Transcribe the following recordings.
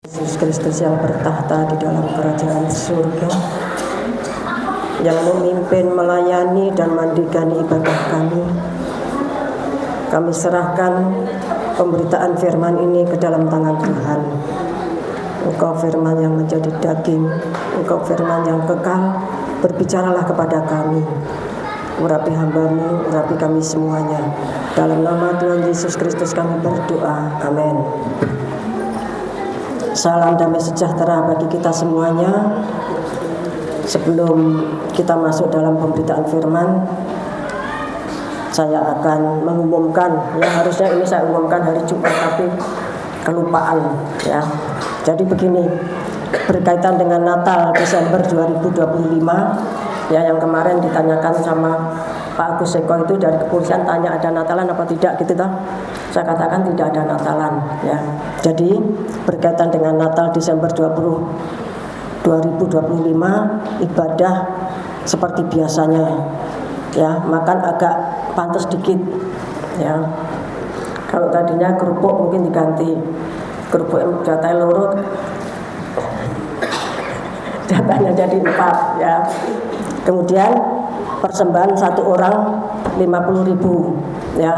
Yesus Kristus yang bertahta di dalam kerajaan surga, yang memimpin, melayani, dan mandigani ibadah kami. Kami serahkan pemberitaan firman ini ke dalam tangan Tuhan. Engkau firman yang menjadi daging, Engkau firman yang kekal, berbicaralah kepada kami. Urapi hamba-Mu, urapi kami semuanya. Dalam nama Tuhan Yesus Kristus kami berdoa. Amin. Salam damai sejahtera bagi kita semuanya. Sebelum kita masuk dalam pemberitaan firman, saya akan mengumumkan, ya harusnya ini saya umumkan hari Jumat tapi kelupaan, ya. Jadi begini, berkaitan dengan Natal Desember 2025, ya, yang kemarin ditanyakan sama Pak Agus Eko itu dari kepolisian, tanya ada Natalan apa tidak gitu toh. Saya katakan tidak ada Natalan, ya. Jadi berkaitan dengan Natal Desember 2025 ibadah seperti biasanya, ya, makan agak pantas dikit, ya. Kalau tadinya kerupuk mungkin diganti kerupuk jatah loro, jatahnya jadi 4, ya. Kemudian persembahan satu orang 50.000, ya.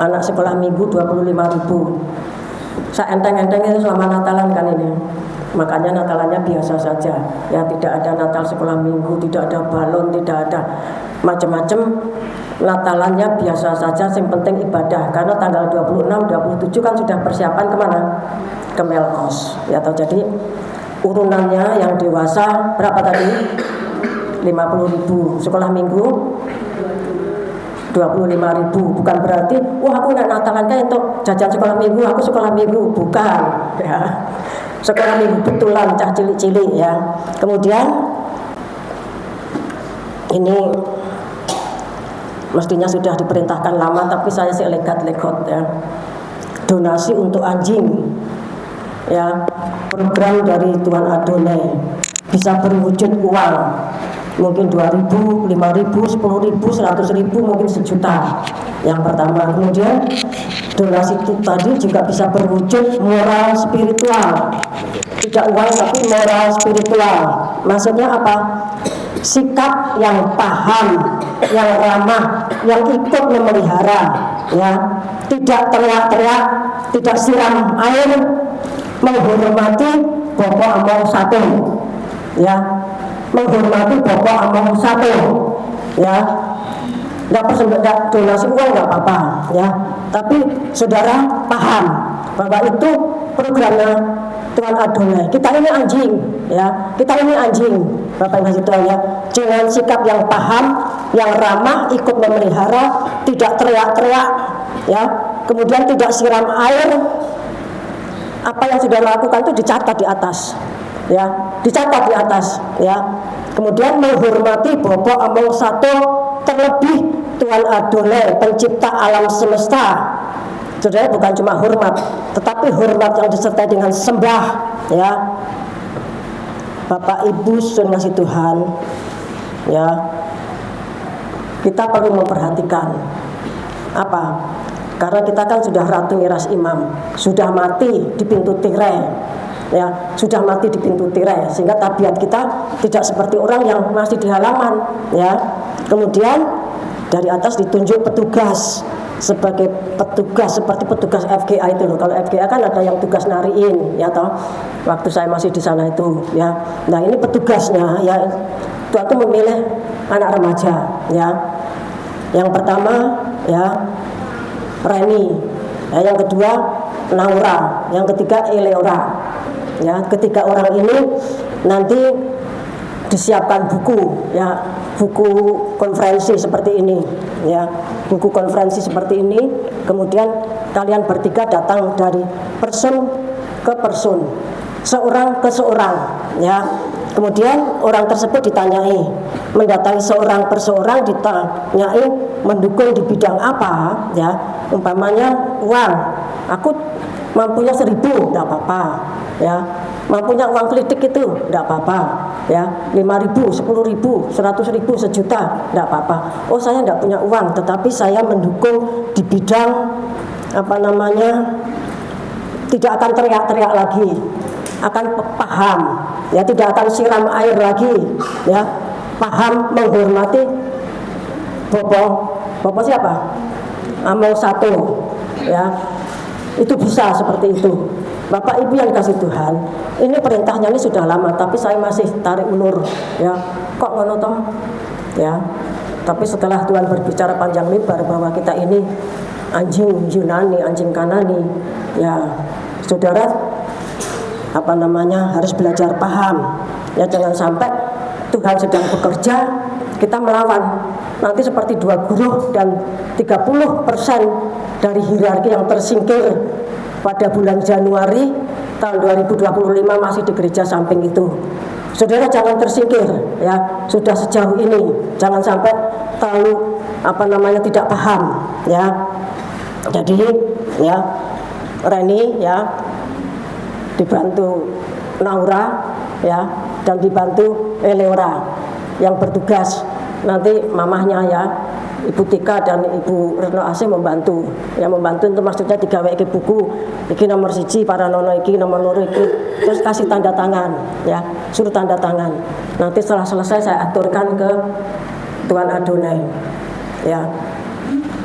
Anak sekolah minggu 25.000. Saya enteng-enteng itu selama Natalan kan ini. Makanya Natalannya biasa saja, ya, tidak ada Natal sekolah minggu, tidak ada balon, tidak ada macam-macam. Natalannya biasa saja, yang penting ibadah. Karena tanggal 26, 27 kan sudah persiapan kemana? Ke Melkos, ya. Jadi urunannya yang dewasa berapa tadi? 50.000. Sekolah minggu 25.000. Bukan berarti wah aku nak Natalan kan untuk jajan sekolah minggu, aku sekolah minggu, bukan, ya. Sekolah minggu betulan cah cilik-cilik, ya. Kemudian ini mestinya sudah diperintahkan lama tapi saya sih legat-legot, ya. Donasi untuk anjing, ya. Program dari Tuhan Adonai bisa berwujud uang. Mungkin 2.000, 5.000, 10.000, 100.000, mungkin 1.000.000 yang pertama. Kemudian donasi itu tadi juga bisa berwujud moral spiritual, tidak uang tapi moral spiritual. Maksudnya apa? Sikap yang paham, yang ramah, yang ikut memelihara, ya. Tidak teriak-teriak, tidak siram air, menghormati Bapak Among satu, ya. Menghormati Bapak Among satu, ya. Nggak donasi uang nggak apa-apa, ya. Tapi saudara paham bahwa itu programnya Tuhan Adonai. Kita ini anjing, ya. Kita ini anjing, Bapak Ibu Tuhan, ya. Dengan sikap yang paham, yang ramah, ikut memelihara, tidak teriak-teriak, ya. Kemudian tidak siram air. Apa yang sudah lakukan itu dicatat di atas, ya, dicatat di atas, ya. Kemudian menghormati Bapak Among satu, terlebih Tuhan Adonai, pencipta alam semesta. Saudara, bukan cuma hormat, tetapi hormat yang disertai dengan sembah, ya. Bapak Ibu sudah ngasih Tuhan, ya. Kita perlu memperhatikan apa? Karena kita kan sudah ratu miras imam, sudah mati di pintu tirai, ya, sudah mati di pintu tirai, sehingga tabiat kita tidak seperti orang yang masih di halaman, ya. Kemudian dari atas ditunjuk petugas sebagai petugas seperti petugas FGA itu loh. Kalau FGA kan ada yang tugas nariin, ya toh. Waktu saya masih di sana itu, ya. Nah ini petugasnya, ya. Tuhan itu memilih anak remaja, ya. Yang pertama, ya, Reni, ya, yang kedua Naura, yang ketiga Eleora, ya. Ketiga orang ini nanti disiapkan buku, ya, buku konferensi seperti ini, ya, buku konferensi seperti ini. Kemudian kalian bertiga datang dari person ke person, seorang ke seorang, ya. Kemudian orang tersebut ditanyai, mendatangi seorang per seorang, ditanyai mendukung di bidang apa, ya. Umpamanya uang, aku mampunya 1.000, tidak apa-apa, ya. Mampunya uang kritik itu tidak apa-apa, ya. 5.000, 10.000, 100.000, 1.000.000, tidak apa-apa. Oh, saya tidak punya uang, tetapi saya mendukung di bidang apa namanya, tidak akan teriak-teriak lagi, akan paham, ya tidak akan siram air lagi, ya paham menghormati bopo siapa? Among satu, ya itu bisa seperti itu. Bapak Ibu yang kasih Tuhan, ini perintahnya ini sudah lama, tapi saya masih tarik ulur, ya kok ngono toh, ya. Tapi setelah Tuhan berbicara panjang lebar bahwa kita ini anjing Yunani, anjing Kanani, ya saudara harus belajar paham, ya jangan sampai Tuhan sedang bekerja kita melawan. Nanti seperti 2 guru dan 30% dari hierarki yang tersingkir pada bulan Januari tahun 2025 masih di gereja samping itu. Saudara jangan tersingkir, ya sudah sejauh ini jangan sampai terlalu tidak paham, ya. Jadi ya Reni ya dibantu Naura, ya, dan dibantu Eleora yang bertugas. Nanti mamahnya ya Ibu Tika dan Ibu Retno Asih membantu. Ya membantu itu maksudnya digawe ke buku iki nomor 1 para nono iki nomor 2 iki, terus kasih tanda tangan, ya suruh tanda tangan. Nanti setelah selesai saya aturkan ke Tuan Adonai. Ya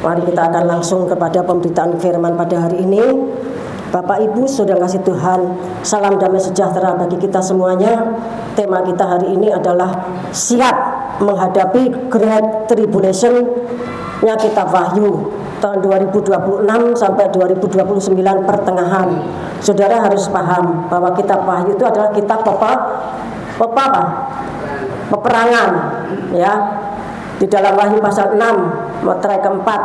mari kita akan langsung kepada pemberitaan firman pada hari ini. Bapak Ibu sudah kasih Tuhan, salam damai sejahtera bagi kita semuanya. Tema kita hari ini adalah siap menghadapi Great Tribulation-nya kitab Wahyu tahun 2026 sampai 2029 pertengahan. Saudara harus paham bahwa kitab Wahyu itu adalah kitab peperangan, ya. Di dalam Wahyu pasal 6 materai keempat,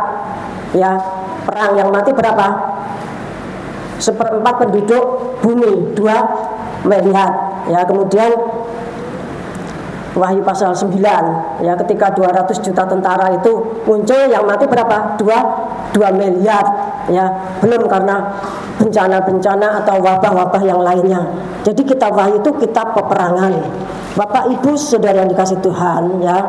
ya, perang yang mati berapa? 1/4 penduduk bumi, 2 melihat, ya. Kemudian Wahyu pasal 9, ya, ketika 200 juta tentara itu muncul, yang mati berapa? 2 miliar, ya. Belum karena bencana-bencana atau wabah-wabah yang lainnya. Jadi kitab Wahyu itu kitab peperangan. Bapak Ibu saudara yang dikasih Tuhan, ya.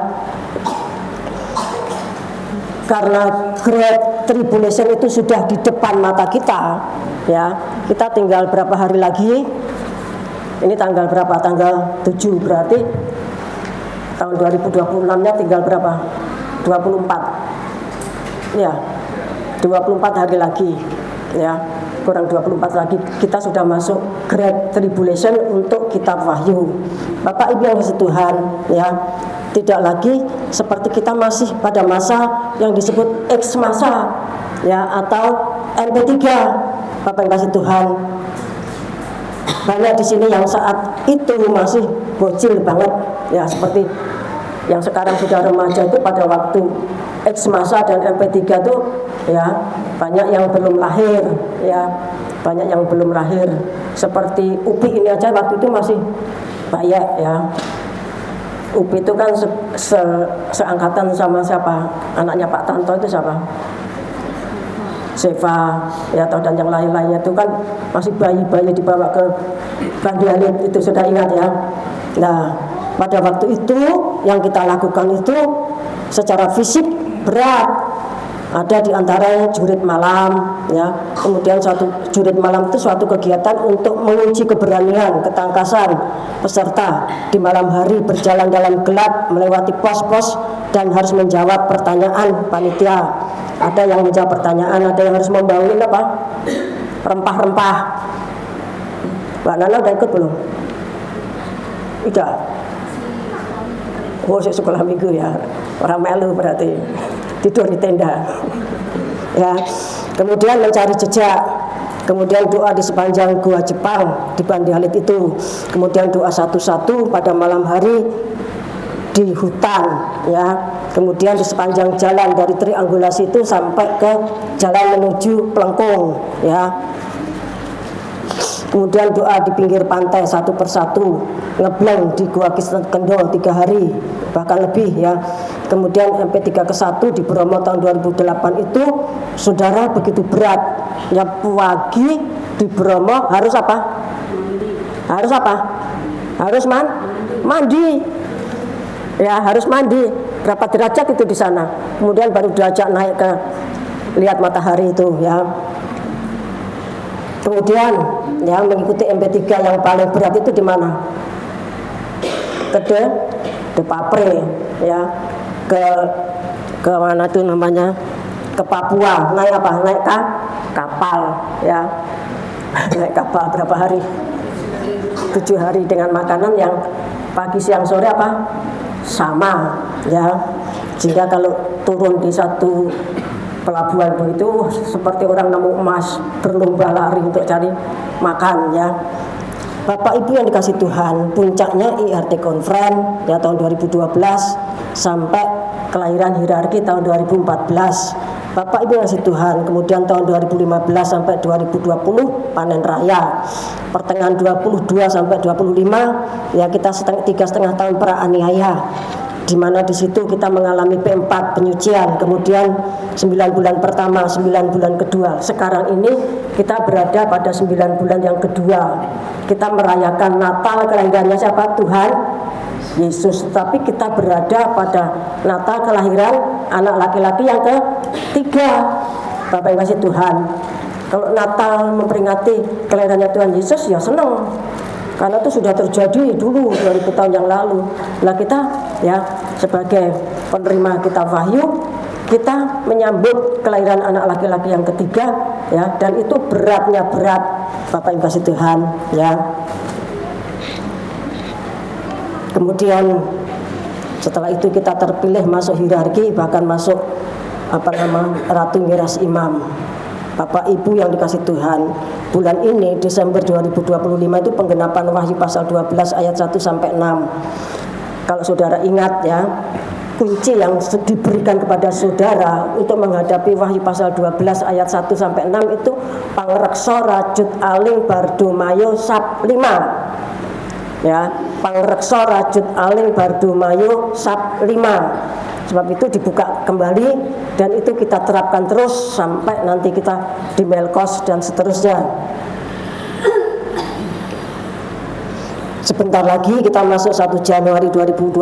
Karena Great Tribulation itu sudah di depan mata kita, ya. Kita tinggal berapa hari lagi? Ini tanggal berapa? Tanggal 7, berarti tahun 2026-nya tinggal berapa? 24. Ya. 24 hari lagi, ya. Kurang 24 lagi kita sudah masuk Great Tribulation untuk kitab Wahyu. Bapak Ibu yang dikasihi Tuhan, ya. Tidak lagi seperti kita masih pada masa yang disebut X masa, ya, atau MP3. Bapak yang kasih Tuhan, banyak di sini yang saat itu masih bocil banget, ya, seperti yang sekarang sudah remaja itu pada waktu X masa dan MP3 itu, ya, banyak yang belum lahir, ya, banyak yang belum lahir. Seperti Upi ini aja waktu itu masih banyak, ya. Upi itu kan seangkatan sama siapa? Anaknya Pak Tanto itu siapa? Seva, ya, atau dan yang lain-lainnya itu kan masih bayi-bayi dibawa ke Bandialit, itu sudah ingat, ya. Nah, pada waktu itu yang kita lakukan itu secara fisik berat. Ada di antaranya jurit malam, ya. Kemudian suatu jurit malam itu suatu kegiatan untuk menguji keberanian, ketangkasan peserta di malam hari, berjalan dalam gelap melewati pos-pos dan harus menjawab pertanyaan panitia. Ada yang menjawab pertanyaan, ada yang harus membawain apa? Rempah-rempah. Mbak Nana udah ikut belum? Udah. Oh, sekolah minggu, ya. Orang melu berarti tidur di tenda, ya. Kemudian mencari jejak, kemudian doa di sepanjang gua Jepang di Bandialit itu, kemudian doa satu-satu pada malam hari di hutan, ya. Kemudian di sepanjang jalan dari triangulasi itu sampai ke jalan menuju Plengkung, ya. Kemudian doa di pinggir pantai satu persatu, ngebleng di Gua Kendol 3 hari bahkan lebih, ya. Kemudian MP3 ke-1 di Bromo tahun 2008 itu saudara begitu berat, ya. Pagi di Bromo harus apa? Harus apa? Harus mandi, ya, harus mandi. Berapa derajat itu di sana? Kemudian baru derajat naik ke lihat matahari itu, ya. Kemudian ya mengikuti MP3 yang paling berat itu di mana? Ke Papre, ya, ke mana tuh namanya? Ke Papua. Naik apa? Naik kapal, ya. Naik kapal berapa hari? 7 hari dengan makanan yang pagi siang sore apa? Sama, ya. Jika kalau turun di satu pelabuhan itu seperti orang nemu emas, berlomba lari untuk cari makan, ya. Bapak Ibu yang dikasih Tuhan, puncaknya IRT Conference ya tahun 2012 sampai kelahiran hierarki tahun 2014. Bapak Ibu yang dikasih Tuhan, kemudian tahun 2015 sampai 2020 panen raya. Pertengahan 22 sampai 25 ya kita 3,5 tahun praaniaya, di mana di situ kita mengalami P4 penyucian, kemudian 9 bulan pertama, 9 bulan kedua. Sekarang ini kita berada pada 9 bulan yang kedua. Kita merayakan Natal kelahirannya siapa? Tuhan Yesus. Tapi kita berada pada Natal kelahiran anak laki-laki yang ketiga. Bapak yang kasih Tuhan, kalau Natal memperingati kelahirannya Tuhan Yesus ya senang, karena itu sudah terjadi dulu 2000 tahun yang lalu. Nah kita ya sebagai penerima kitab Wahyu, kita menyambut kelahiran anak laki-laki yang ketiga, ya, dan itu beratnya berat, Bapak yang kasih Tuhan, ya. Kemudian setelah itu kita terpilih masuk hierarki, bahkan masuk Ratu Miras Imam. Bapak Ibu yang dikasih Tuhan, bulan ini Desember 2025 itu penggenapan Wahyu pasal 12 ayat 1 sampai 6. Kalau saudara ingat ya, kunci yang diberikan kepada saudara untuk menghadapi Wahyu pasal 12 ayat 1 sampai 6 itu pangreksa rajut aling Bardomayo sab 5. Ya, pangreksa rajut aling Bardomayo sab 5. Sebab itu dibuka kembali dan itu kita terapkan terus sampai nanti kita di Melkos dan seterusnya. Sebentar lagi kita masuk 1 Januari 2026,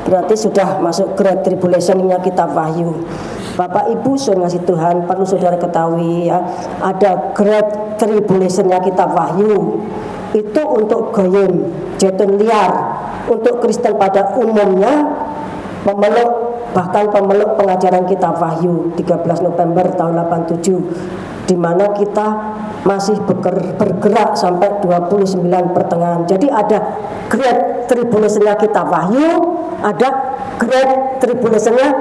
berarti sudah masuk Great Tribulation-nya kitab Wahyu. Bapak Ibu saudara kasih Tuhan, perlu saudara ketahui ya, ada Great Tribulation-nya kitab Wahyu. Itu untuk goyim, jetun liar, untuk Kristen pada umumnya, memeluk, bahkan pemeluk pengajaran kitab Wahyu 13 November tahun 87, di mana kita masih bergerak sampai 29 pertengahan. Jadi ada Great Tribulation-nya kitab Wahyu, ada Great Tribulation-nya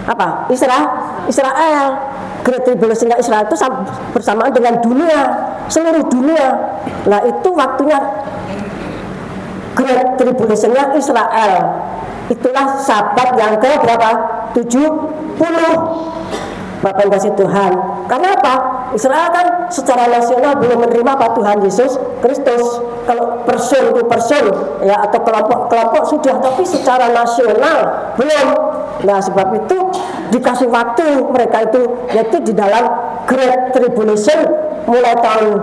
apa? Israel. Great Tribulation-nya Israel itu bersamaan dengan dunia, seluruh dunia. Nah itu waktunya Great Tribulation-nya Israel. Itulah sahabat yang ke berapa? 70. Bapak yang kasih Tuhan. Karena apa? Israel kan secara nasional belum menerima apa Tuhan Yesus Kristus. Kalau person to person ya atau kelompok-kelompok sudah, tapi secara nasional belum. Nah sebab itu dikasih waktu mereka itu, yaitu di dalam Great Tribulation mulai tahun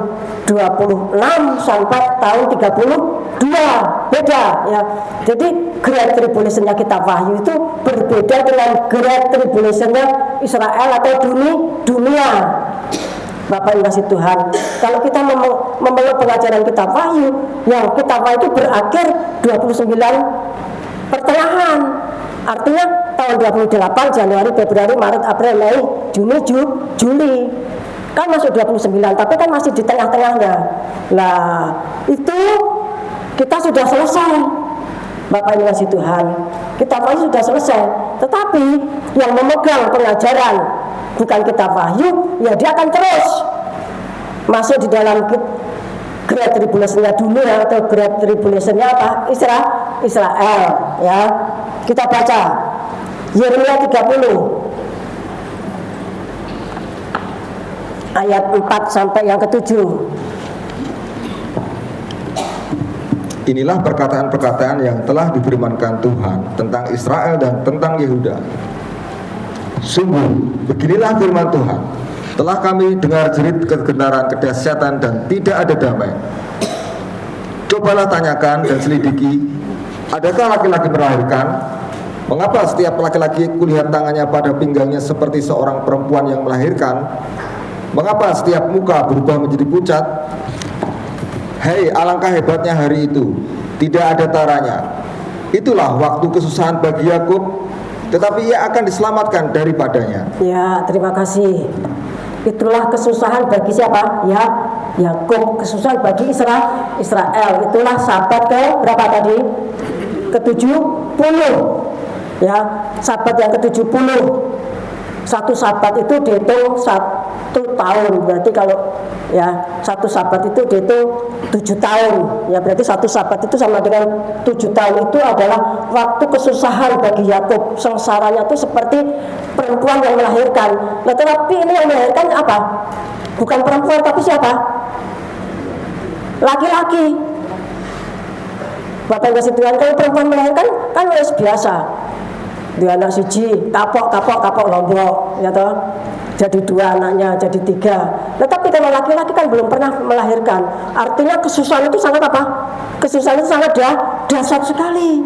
26 sampai tahun 32, beda ya. Jadi Great Tribulation-nya kitab Wahyu itu berbeda dengan Great Tribulation-nya Israel atau dunia. Bapak yang kasih Tuhan, kalau kita memeluk pengajaran kitab Wahyu, yang kitab Wahyu itu berakhir 29 pertengahan. Artinya tahun 28, Januari, Februari, Maret, April, Mei, Juni, Juli. Kan masuk 29, tapi kan masih di tengah-tengahnya. Nah, itu kita sudah selesai. Bapak yang kasih Tuhan, kitab Wahyu sudah selesai. Tetapi yang memegang pengajaran bukan kitab Wahyu, ya dia akan terus masuk di dalam Great Tribulation-nya dunia atau Great Tribulation-nya apa? Israel, ya. Kita baca Yeremia 30 ayat 4 sampai yang ke-7. Inilah perkataan-perkataan yang telah difirmankan Tuhan tentang Israel dan tentang Yehuda. Sungguh, beginilah firman Tuhan, telah kami dengar jerit kegenaran, kedahsyatan, dan tidak ada damai. Cobalah tanyakan dan selidiki, adakah laki-laki melahirkan? Mengapa setiap laki-laki kulihat tangannya pada pinggangnya seperti seorang perempuan yang melahirkan? Mengapa setiap muka berubah menjadi pucat? Hei, alangkah hebatnya hari itu, tidak ada taranya. Itulah waktu kesusahan bagi Yakub, tetapi ia akan diselamatkan daripadanya. Ya, terima kasih. Itulah kesusahan bagi siapa? Ya, Yakub. Kesusahan bagi Israel. Itulah sahabat ke berapa tadi? Ke-70. Ya, sahabat yang ke-70. Satu sahabat itu dihitung 1 tahun. Berarti kalau ya satu sahabat itu dihitung 7 tahun. Ya berarti satu sahabat itu sama dengan 7 tahun. Itu adalah waktu kesusahan bagi Yakub. Sengsaranya itu seperti perempuan yang melahirkan. Nah, tetapi ini yang melahirkan apa? Bukan perempuan tapi siapa? Laki-laki. Bapak kasih Tuhan, kalau perempuan melahirkan kan wis biasa. Dua anak siji, kapok lombok, ya toh. Jadi 2 anaknya, jadi 3. Tetapi kalau laki-laki kan belum pernah melahirkan. Artinya kesusahan itu sangat apa? Kesusahan itu sangat dahsyat sekali.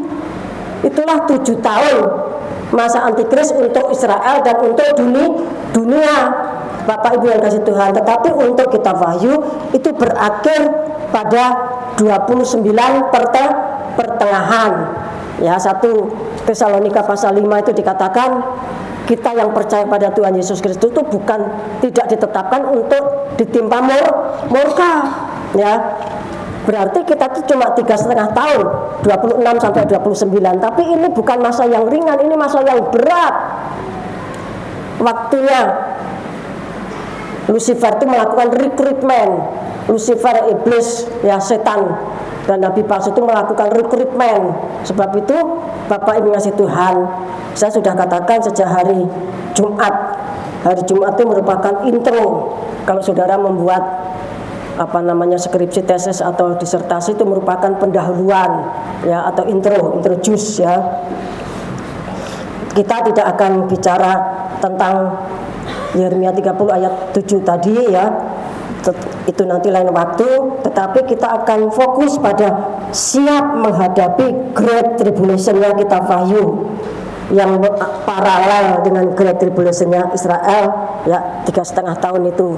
Itulah 7 tahun masa antikris untuk Israel dan untuk dunia. Bapak Ibu yang kasih Tuhan. Tetapi untuk kitab Wahyu itu berakhir pada 29 pertengahan. Ya, 1 Tesalonika pasal 5 itu dikatakan kita yang percaya pada Tuhan Yesus Kristus itu bukan tidak ditetapkan untuk ditimpa murka, ya. Berarti kita itu cuma 3,5 tahun, 26 sampai 29. Tapi ini bukan masa yang ringan, ini masa yang berat. Waktunya Lucifer itu melakukan rekrutmen. Lucifer, iblis, ya setan dan nabi palsu itu melakukan rekrutmen. Sebab itu Bapak Ibu ngasih Tuhan, saya sudah katakan sejak hari Jumat. Hari Jumat itu merupakan intro. Kalau saudara membuat skripsi, tesis atau disertasi itu merupakan pendahuluan, ya, atau introduce, ya. Kita tidak akan bicara tentang Yeremia 30 ayat 7 tadi, ya. Itu nanti lain waktu, tetapi kita akan fokus pada siap menghadapi Great Tribulation-nya kitab Wahyu yang paralel dengan Great Tribulation-nya Israel, ya, 3,5 tahun itu.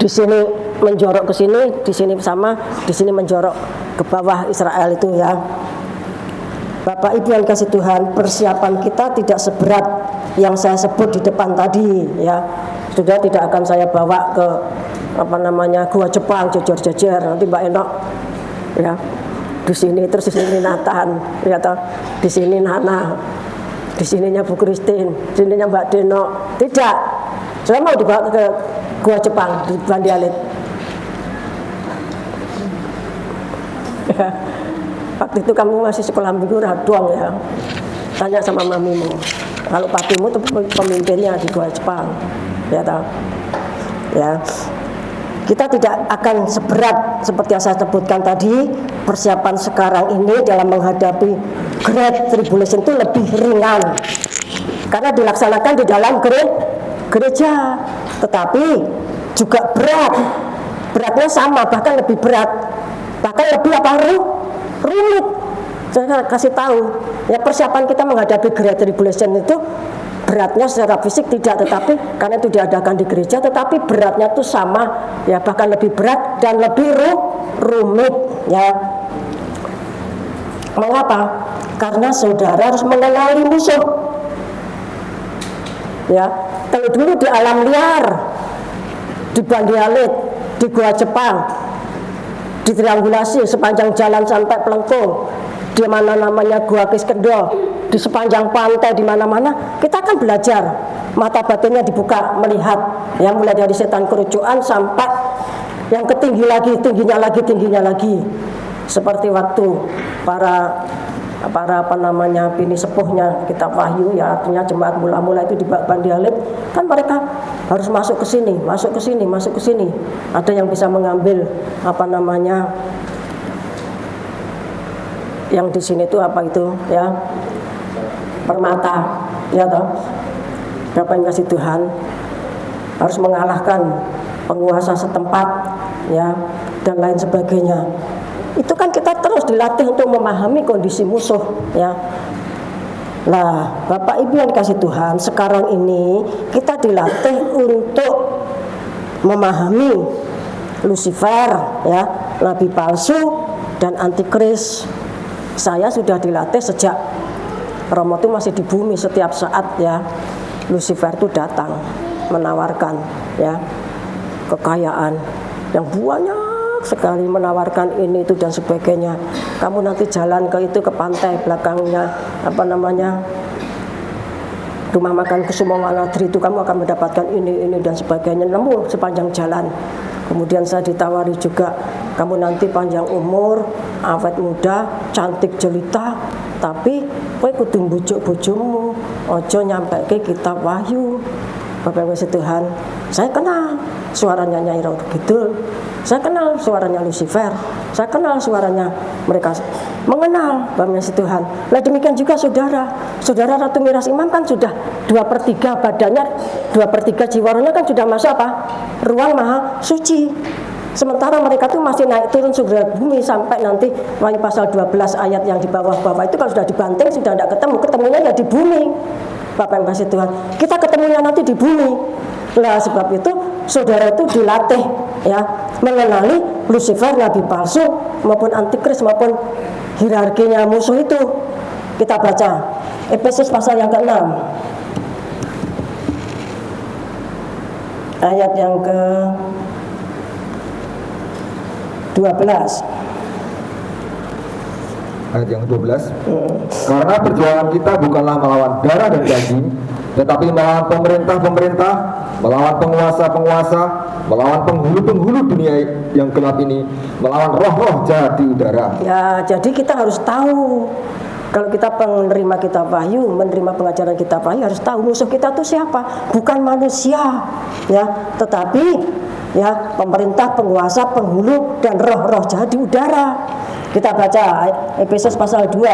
Di sini menjorok ke sini, di sini sama, di sini menjorok ke bawah Israel itu, ya. Bapak Ibu yang kasih Tuhan, persiapan kita tidak seberat yang saya sebut di depan tadi, ya. Sudah tidak akan saya bawa ke Gua Jepang jejer-jejer, nanti Mbak Enok, ya, di sini terus di sini Nathan, ya toh, di sini Nana, di sininya Bu Christine, di sininya Mbak Deno. Tidak, saya mau dibawa ke Gua Jepang di Bandi Alit. Ya, waktu itu kamu masih sekolah minggu radong, ya. Tanya sama mamimu. Kalau papimu itu pemimpinnya di Gua Jepang, ya toh, ya. Kita tidak akan seberat seperti yang saya sebutkan tadi. Persiapan sekarang ini dalam menghadapi Great Tribulation itu lebih ringan karena dilaksanakan di dalam gereja, tetapi juga beratnya sama, bahkan lebih berat, bahkan lebih rumit. Saya kasih tahu, ya, persiapan kita menghadapi Great Tribulation itu beratnya secara fisik tidak, tetapi karena itu diadakan di gereja, tetapi beratnya itu sama, ya, bahkan lebih berat dan lebih rumit, ya. Mengapa? Karena saudara harus mengenali musuh, ya. Kalau dulu di alam liar, di Bandi Alit, di Gua Jepang, ditriangulasi sepanjang jalan sampai Pelengkung, di mana namanya Gua Kiskendo, di sepanjang pantai, di mana-mana kita akan belajar, mata batinnya dibuka melihat, ya, mulai dari setan kerucuan sampai yang tingginya lagi, seperti waktu para bini sepuhnya kitab Wahyu, ya, artinya jemaat mula-mula itu di Bandi Alit, kan mereka harus masuk ke sini. Ada yang bisa mengambil yang di sini itu ya, permata, ya toh. Bapak yang kasih Tuhan, harus mengalahkan penguasa setempat, ya, dan lain sebagainya. Itu kan kita terus dilatih untuk memahami kondisi musuh, ya. Nah, Bapak Ibu yang dikasih Tuhan, sekarang ini kita dilatih untuk memahami Lucifer, ya, nabi palsu dan antikris. Saya sudah dilatih sejak Romo itu masih di bumi. Setiap saat, ya, Lucifer itu datang menawarkan, ya, kekayaan yang banyak sekali, menawarkan ini itu dan sebagainya. Kamu nanti jalan ke itu, ke pantai belakangnya rumah makan Kusumo Wanadri itu, kamu akan mendapatkan ini dan sebagainya. Nemu sepanjang jalan. Kemudian saya ditawari juga, kamu nanti panjang umur, awet muda, cantik jelita, tapi kowe kudu mbujuk bojomu, ojo nyampe ke kitab Wahyu. Bapak Ibu Tuhan, saya kenal suaranya Nyai Roh Kidul, saya kenal suaranya Lucifer, saya kenal suaranya mereka, mengenal Bapak Ibu Tuhan. Nah demikian juga saudara Ratu Miras Imam kan sudah 2/3 badannya, 2/3 jiwanya kan sudah masuk apa? Ruang maha suci. Sementara mereka tuh masih naik turun surga bumi sampai nanti Wahyu pasal 12 ayat yang di bawah-bawah itu kalau sudah dibanting sudah tidak ketemunya ya di bumi. Bapak yang kasih Tuhan, kita ketemunya nanti di bumi. Nah sebab itu saudara itu dilatih, ya, mengenali Lucifer, nabi palsu maupun antikris maupun hierarkinya musuh itu. Kita baca Efesus pasal yang ke-6 ayat yang ke-12. Ayat yang ke-12. Karena perjuangan kita bukanlah melawan darah dan daging, tetapi melawan pemerintah-pemerintah, melawan penguasa-penguasa, melawan penghulu-penghulu dunia yang gelap ini, melawan roh-roh jahat di udara. Ya, jadi kita harus tahu. Kalau kita menerima kitab Wahyu, menerima pengajaran kitab Wahyu, harus tahu musuh kita itu siapa. Bukan manusia, ya, tetapi, ya, pemerintah, penguasa, penghulu dan roh-roh jahat di udara. Kita baca Efesus pasal 2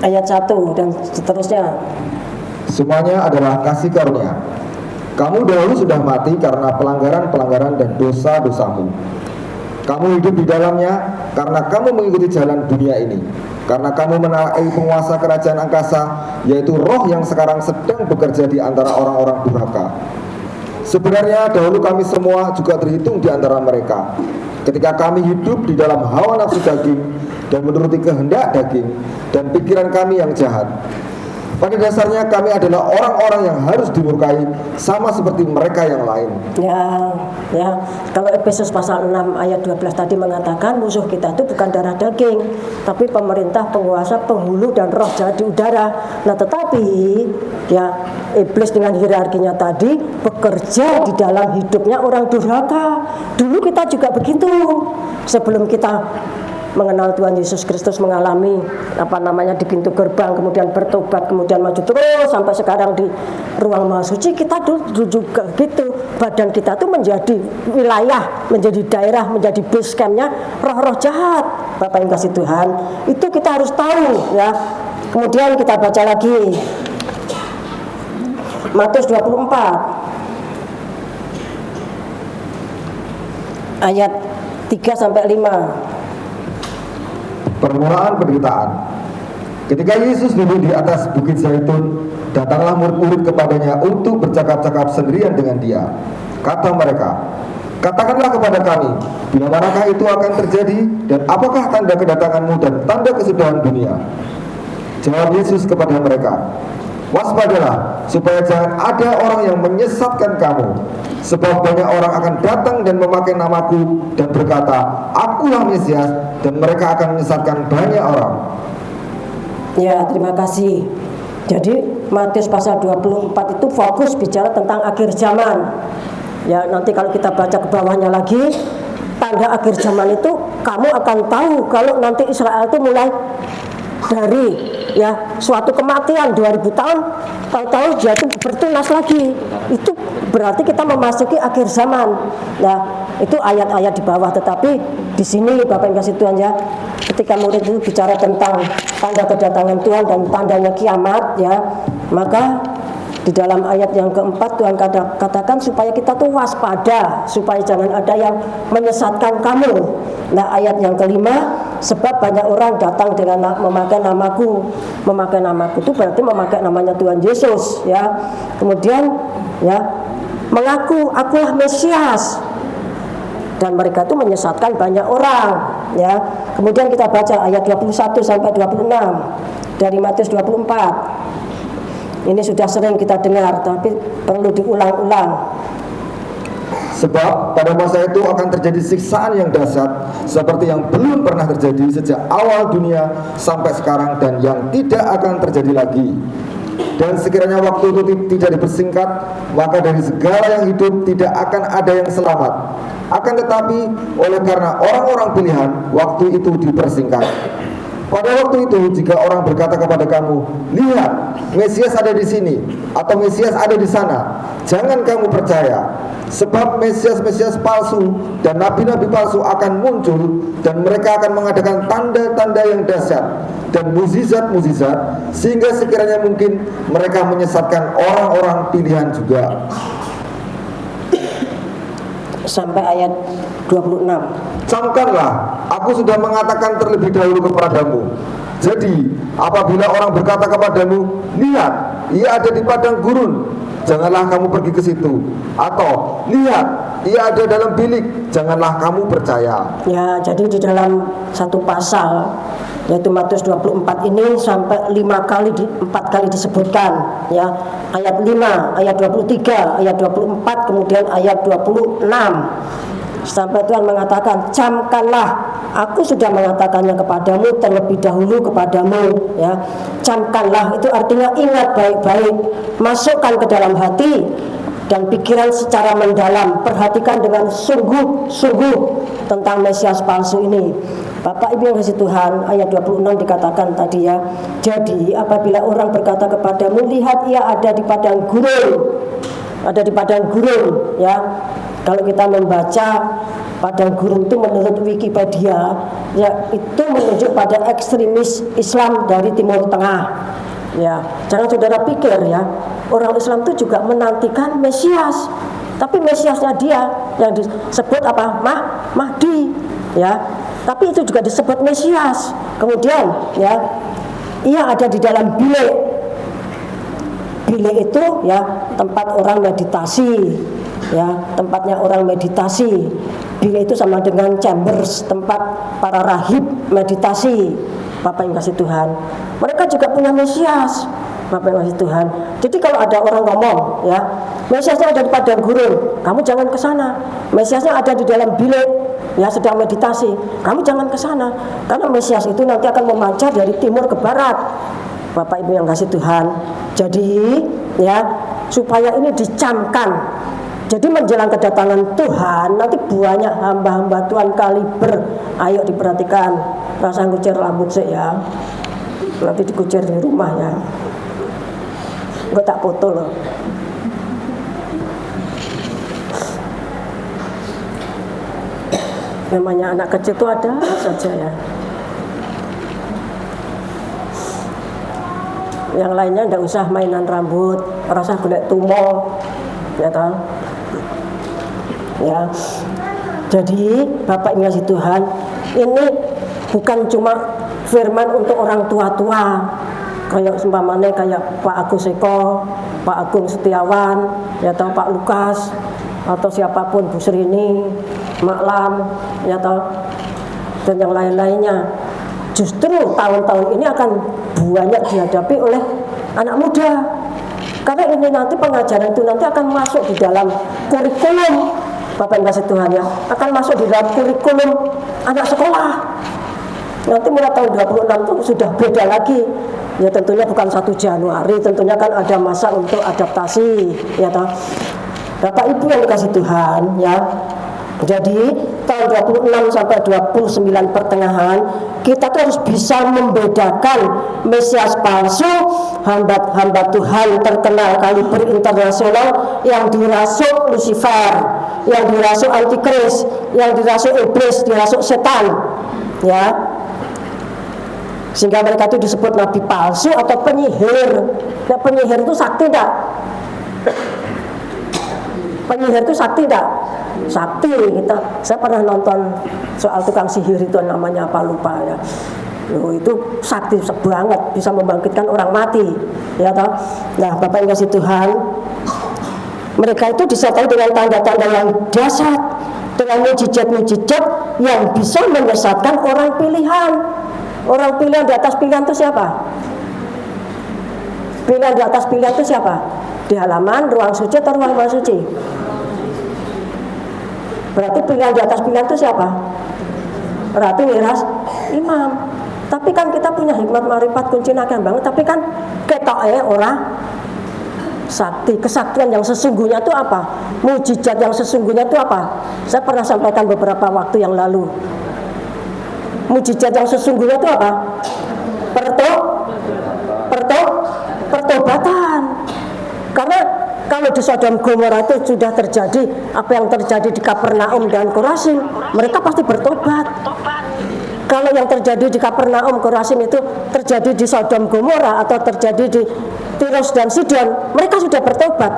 ayat 1 dan seterusnya. Semuanya adalah kasih karunia. Kamu dahulu sudah mati karena pelanggaran-pelanggaran dan dosa-dosamu. Kamu hidup di dalamnya karena kamu mengikuti jalan dunia ini, karena kamu menaati penguasa kerajaan angkasa, yaitu roh yang sekarang sedang bekerja di antara orang-orang durhaka. Sebenarnya dahulu kami semua juga terhitung di antara mereka, ketika kami hidup di dalam hawa nafsu daging dan menuruti kehendak daging dan pikiran kami yang jahat. Pada dasarnya kami adalah orang-orang yang harus dimurkai, sama seperti mereka yang lain. Ya, kalau Efesus pasal 6 ayat 12 tadi mengatakan musuh kita itu bukan darah daging, tapi pemerintah, penguasa, penghulu dan roh jahat di udara. Nah, tetapi ya iblis dengan hierarkinya tadi bekerja di dalam hidupnya orang durhaka. Dulu kita juga begitu. Sebelum kita mengenal Tuhan Yesus Kristus, mengalami di pintu gerbang, kemudian bertobat, kemudian maju terus sampai sekarang di ruang maha suci, kita dulu juga gitu. Badan kita tuh menjadi wilayah, menjadi daerah, menjadi base campnya roh-roh jahat. Bapak yang kasih Tuhan, itu kita harus tahu, ya. Kemudian kita baca lagi Matius 24 ayat 3-5. Permulaan penderitaan. Ketika Yesus duduk di atas bukit Zaitun, datanglah murid-murid kepadanya untuk bercakap-cakap sendirian dengan dia. Kata mereka, katakanlah kepada kami, bila manakah itu akan terjadi, dan apakah tanda kedatanganmu dan tanda kesudahan dunia? Jawab Yesus kepada mereka, waspadalah, supaya jangan ada orang yang menyesatkan kamu. Sebab banyak orang akan datang dan memakai namaku dan berkata, akulah Mesias, dan mereka akan menyesatkan banyak orang. Ya, terima kasih. Jadi Matius pasal 24 itu fokus bicara tentang akhir zaman. Ya, nanti kalau kita baca ke bawahnya lagi, tanda akhir zaman itu kamu akan tahu kalau nanti Israel itu mulai dari suatu kematian 2000 tahun, tahu-tahu dia itu bertunas lagi. Itu berarti kita memasuki akhir zaman. Nah, itu ayat-ayat di bawah, tetapi di sini Bapak yang kasih Tuhan, ya, ketika murid itu bicara tentang tanda kedatangan Tuhan dan tandanya kiamat, ya, maka di dalam ayat yang keempat Tuhan katakan supaya kita tuh waspada, supaya jangan ada yang menyesatkan kamu. Nah, ayat yang kelima, sebab banyak orang datang dengan memakai namaku. Memakai namaku itu berarti memakai namanya Tuhan Yesus, ya. Kemudian ya mengaku akulah Mesias, dan mereka itu menyesatkan banyak orang, ya. Kemudian kita baca ayat 21 sampai 26 dari Matius 24. Ini sudah sering kita dengar, tapi perlu diulang-ulang. Sebab pada masa itu akan terjadi siksaan yang dahsyat seperti yang belum pernah terjadi sejak awal dunia sampai sekarang, dan yang tidak akan terjadi lagi. Dan sekiranya waktu itu tidak dipersingkat, maka dari segala yang hidup tidak akan ada yang selamat. Akan tetapi oleh karena orang-orang pilihan, waktu itu dipersingkat. Pada waktu itu jika orang berkata kepada kamu, lihat Mesias ada di sini atau Mesias ada di sana, jangan kamu percaya. Sebab Mesias-Mesias palsu dan nabi-nabi palsu akan muncul, dan mereka akan mengadakan tanda-tanda yang dahsyat dan mukjizat-mukjizat, sehingga sekiranya mungkin mereka menyesatkan orang-orang pilihan juga. Sampai ayat 26. Camkanlah, aku sudah mengatakan terlebih dahulu kepadamu. Jadi apabila orang berkata kepadamu, lihat ia ada di padang gurun, janganlah kamu pergi ke situ. Atau lihat ia ada dalam bilik, janganlah kamu percaya. Ya, jadi di dalam satu pasal yaitu Matius 24 ini sampai 4 kali disebutkan, ya. Ayat 5, ayat 23, ayat 24, kemudian ayat 26. Sampai Tuhan mengatakan, camkanlah, aku sudah mengatakannya kepadamu terlebih dahulu kepadamu, ya. Camkanlah itu artinya ingat baik-baik, masukkan ke dalam hati dan pikiran secara mendalam, perhatikan dengan sungguh-sungguh tentang Mesias palsu ini. Bapak Ibu yang kasih Tuhan, ayat 26 dikatakan tadi, ya. Jadi apabila orang berkata kepadamu, lihat ia ada di padang gurun. Ada di padang gurun, ya. Kalau kita membaca padang gurun itu menurut Wikipedia, ya, itu menunjuk pada ekstremis Islam dari Timur Tengah. Ya, jangan saudara pikir, ya, orang Islam itu juga menantikan Mesias. Tapi Mesiasnya dia yang disebut apa? Mahdi, ya. Tapi itu juga disebut Mesias. Kemudian, ya, ia ada di dalam bilik. Bilik itu, ya, tempat orang meditasi, ya, tempatnya orang meditasi. Bilik itu sama dengan chambers, tempat para rahib meditasi. Bapak yang kasih Tuhan, mereka juga punya Mesias. Bapak yang kasih Tuhan. Jadi kalau ada orang ngomong, ya, Mesiasnya ada di padang gurun, kamu jangan ke sana. Mesiasnya ada di dalam bilik, ya, sedang meditasi, kamu jangan ke sana. Karena Mesias itu nanti akan memancar dari timur ke barat. Bapak Ibu yang kasih Tuhan. Jadi, ya, supaya ini dicamkan. Jadi menjelang kedatangan Tuhan, nanti banyak hamba-hamba Tuhan kaliber. Ayo diperhatikan, rasa kucir rambut sih, ya. Nanti dikucir di rumah, ya. Gue tak foto loh. Namanya anak kecil itu ada saja, ya. Yang lainnya ndak usah mainan rambut, rasa golek tumo, ya toh. Ya. Jadi Bapak yang kasih Tuhan, ini bukan cuma firman untuk orang tua-tua, kayak seumpamanya kayak Pak Agus Eko, Pak Agung Setiawan, ya toh, Pak Lukas, atau siapapun, Bu Srini, Mak Lam, ya toh, dan yang lain-lainnya. Justru tahun-tahun ini akan banyak dihadapi oleh anak muda. Karena ini nanti pengajaran itu nanti akan masuk di dalam kurikulum, Bapak yang kasih Tuhan, ya, akan masuk di dalam kurikulum anak sekolah. Nanti mulai tahun 26 itu sudah beda lagi. Ya tentunya bukan 1 Januari, tentunya kan ada masa untuk adaptasi, ya toh. Bapak Ibu yang dikasih Tuhan, ya. Jadi tahun 26 sampai 29 pertengahan kita tuh harus bisa membedakan Mesias palsu, hamba Tuhan terkenal kaliber internasional yang dirasuk Lucifer, yang dirasuk Antikris, yang dirasuk iblis, dirasuk setan, ya. Sehingga mereka itu disebut nabi palsu atau penyihir. Nah, penyihir itu sakti enggak? Penyihir itu sakti enggak? Sakti. Saya pernah nonton soal tukang sihir itu, namanya apa lupa ya. Loh, itu sakti banget, bisa membangkitkan orang mati, ya toh. Nah, Bapak yang kasih Tuhan, mereka itu disertai dengan tanda-tanda yang dahsyat, dengan mujizat-mujizat yang bisa menyesatkan orang pilihan. Orang pilihan di atas pilihan itu siapa? Pilihan di atas pilihan itu siapa? Di halaman, ruang suci atau ruang maha suci? Berarti pilihan di atas pilihan itu siapa? Ratu Miras Imam. Tapi kan kita punya hikmat marifat kunci nakam banget. Tapi kan ketoke orang sakti. Kesaktian yang sesungguhnya itu apa? Mujizat yang sesungguhnya itu apa? Saya pernah sampaikan beberapa waktu yang lalu. Mujizat yang sesungguhnya itu apa? Pertobatan. Karena kalau di Sodom Gomora itu sudah terjadi apa yang terjadi di Kapernaum dan Korazin, mereka pasti bertobat. Kalau yang terjadi di Kapernaum, Korazin itu terjadi di Sodom Gomora atau terjadi di Tirus dan Sidon, mereka sudah bertobat.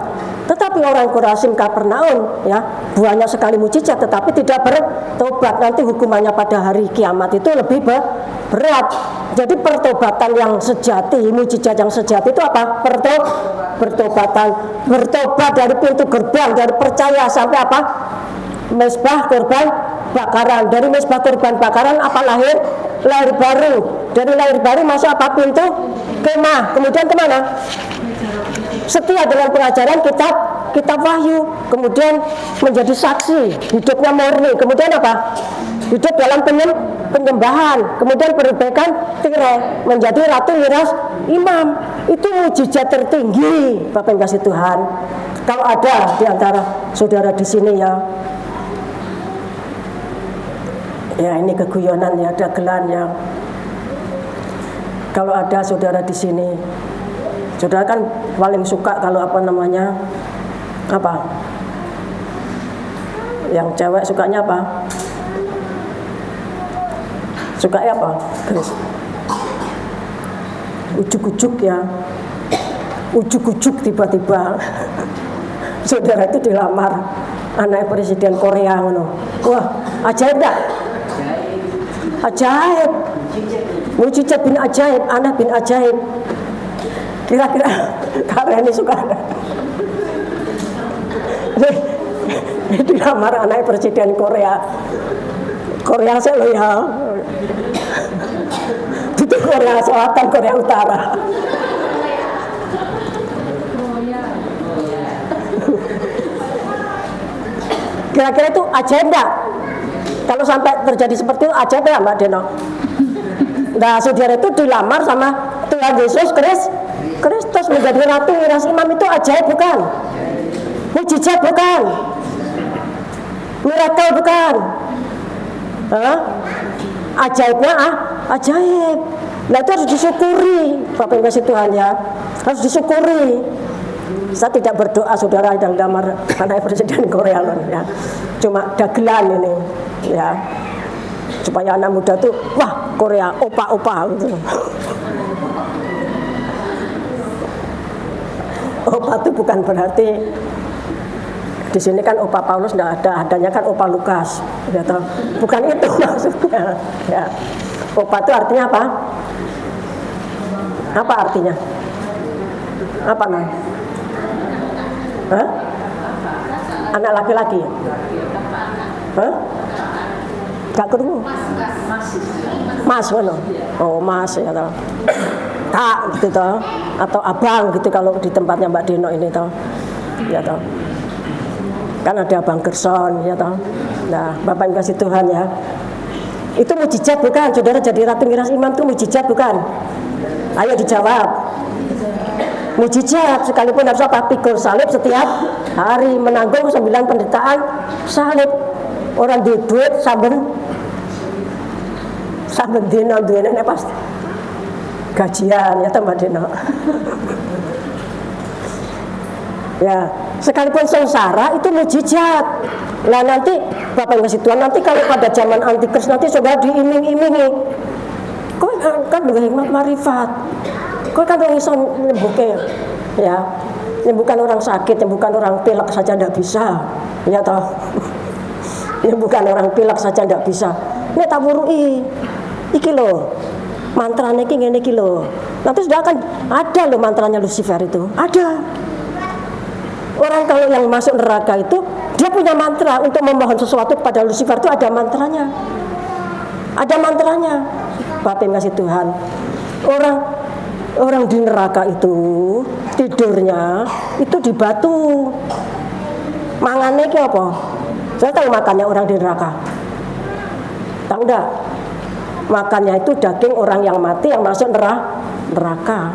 Tetapi orang Korazin, Kapernaum, ya, banyak sekali mujizat tetapi tidak bertobat. Nanti hukumannya pada hari kiamat itu lebih berat. Jadi pertobatan yang sejati, mujizat yang sejati itu apa? Bertobatan, bertobat dari pintu gerbang, dari percaya sampai apa? Mezbah korban bakaran. Dari mezbah korban bakaran apa lahir? Lahir baru. Dari lahir baru masuk apa? Pintu kemah. Kemudian kemana? Setia dengan pengajaran kitab Wahyu. Kemudian menjadi saksi, hidupnya murni. Kemudian apa? Hidup dalam penyembahan. Kemudian perbaikan tirai, menjadi Ratu Miras Imam. Itu mujizat tertinggi, Bapak yang kasih Tuhan. Kalau ada di antara saudara di sini ya ini keguyonan ya, dagelan ya. Kalau ada saudara di sini, saudara kan paling suka kalau apa? Yang cewek sukanya apa? Sukanya apa? Ujuk-ujuk ya. Ujuk-ujuk tiba-tiba saudara itu dilamar anak presiden Korea ngono. Wah, ajaib enggak? Ajaib. Mujizat bin ajaib, anak bin ajaib. Kira-kira karena ini suka dilamar anak presiden Korea. Korea saya ya. Itu Korea Selatan, Korea Utara. Kira-kira itu ajaib enggak? Kalau sampai terjadi seperti itu ajaib enggak, Mbak Deno? Nah, saudara itu dilamar sama Tuhan Yesus Kristus menjadi Ratu Miras Imam. itu ajaib bukan? Mujizat bukan? Miracle bukan? Ajaibnya ajaib. Nah, itu harus disyukuri, Bapak yang kasih Tuhan ya. Harus disyukuri. Saya tidak berdoa saudara yang lamar anak presiden Korea loh ya. Cuma dagelan ini ya. Supaya anak muda tuh wah Korea opa-opa gitu. Opa itu bukan berarti di sini kan opa Paulus enggak ada, adanya kan opa Lukas. Ya, bukan itu maksudnya. Ya. Opa itu artinya apa? Apa artinya? Apa nah? Hah? Anak laki-laki? Hah? Gak kerungu? Mas, mana? Oh, mas ya toh. Tak gitu toh. Atau abang gitu kalau di tempatnya Mbak Dino ini toh. Ya toh. Kan ada Abang Gerson ya toh. Nah, Bapak yang kasih Tuhan ya. Itu mujizat bukan? Saudara jadi Ratu Miras Imam itu mujizat bukan? Ayo dijawab. Mujizat, sekalipun harus apa? Pikul salib setiap hari, menanggung 9 penderitaan salib. Orang di duit saben dino duitnya pasti gajian ya Mbak Dino. Ya, sekalipun sengsara itu mujizat. Nah nanti Bapak yang kasih Tuhan, nanti kalau pada zaman antikris nanti sudah diiming-imingi. Kau kan dengan hikmat marifat. Kau kan orang bisa menyembuhkan ya. Nyembuhkan orang sakit, nyembuhkan orang pilek saja tidak bisa. Ya toh. Nyembuhkan orang pilek saja tidak bisa. Nek tawurui iki lho. Mantranya iki ngene iki lho. Nanti sudah akan ada loh mantranya Lucifer itu. Ada. Orang kalau yang masuk neraka itu dia punya mantra untuk memohon sesuatu kepada Lucifer itu ada mantranya. Ada mantranya. Bapak yang kasih Tuhan. Orang di neraka itu tidurnya itu di batu. Mangannya ke apa? Saya tahu makannya orang di neraka. Tahu enggak? Makannya itu daging orang yang mati yang masuk neraka.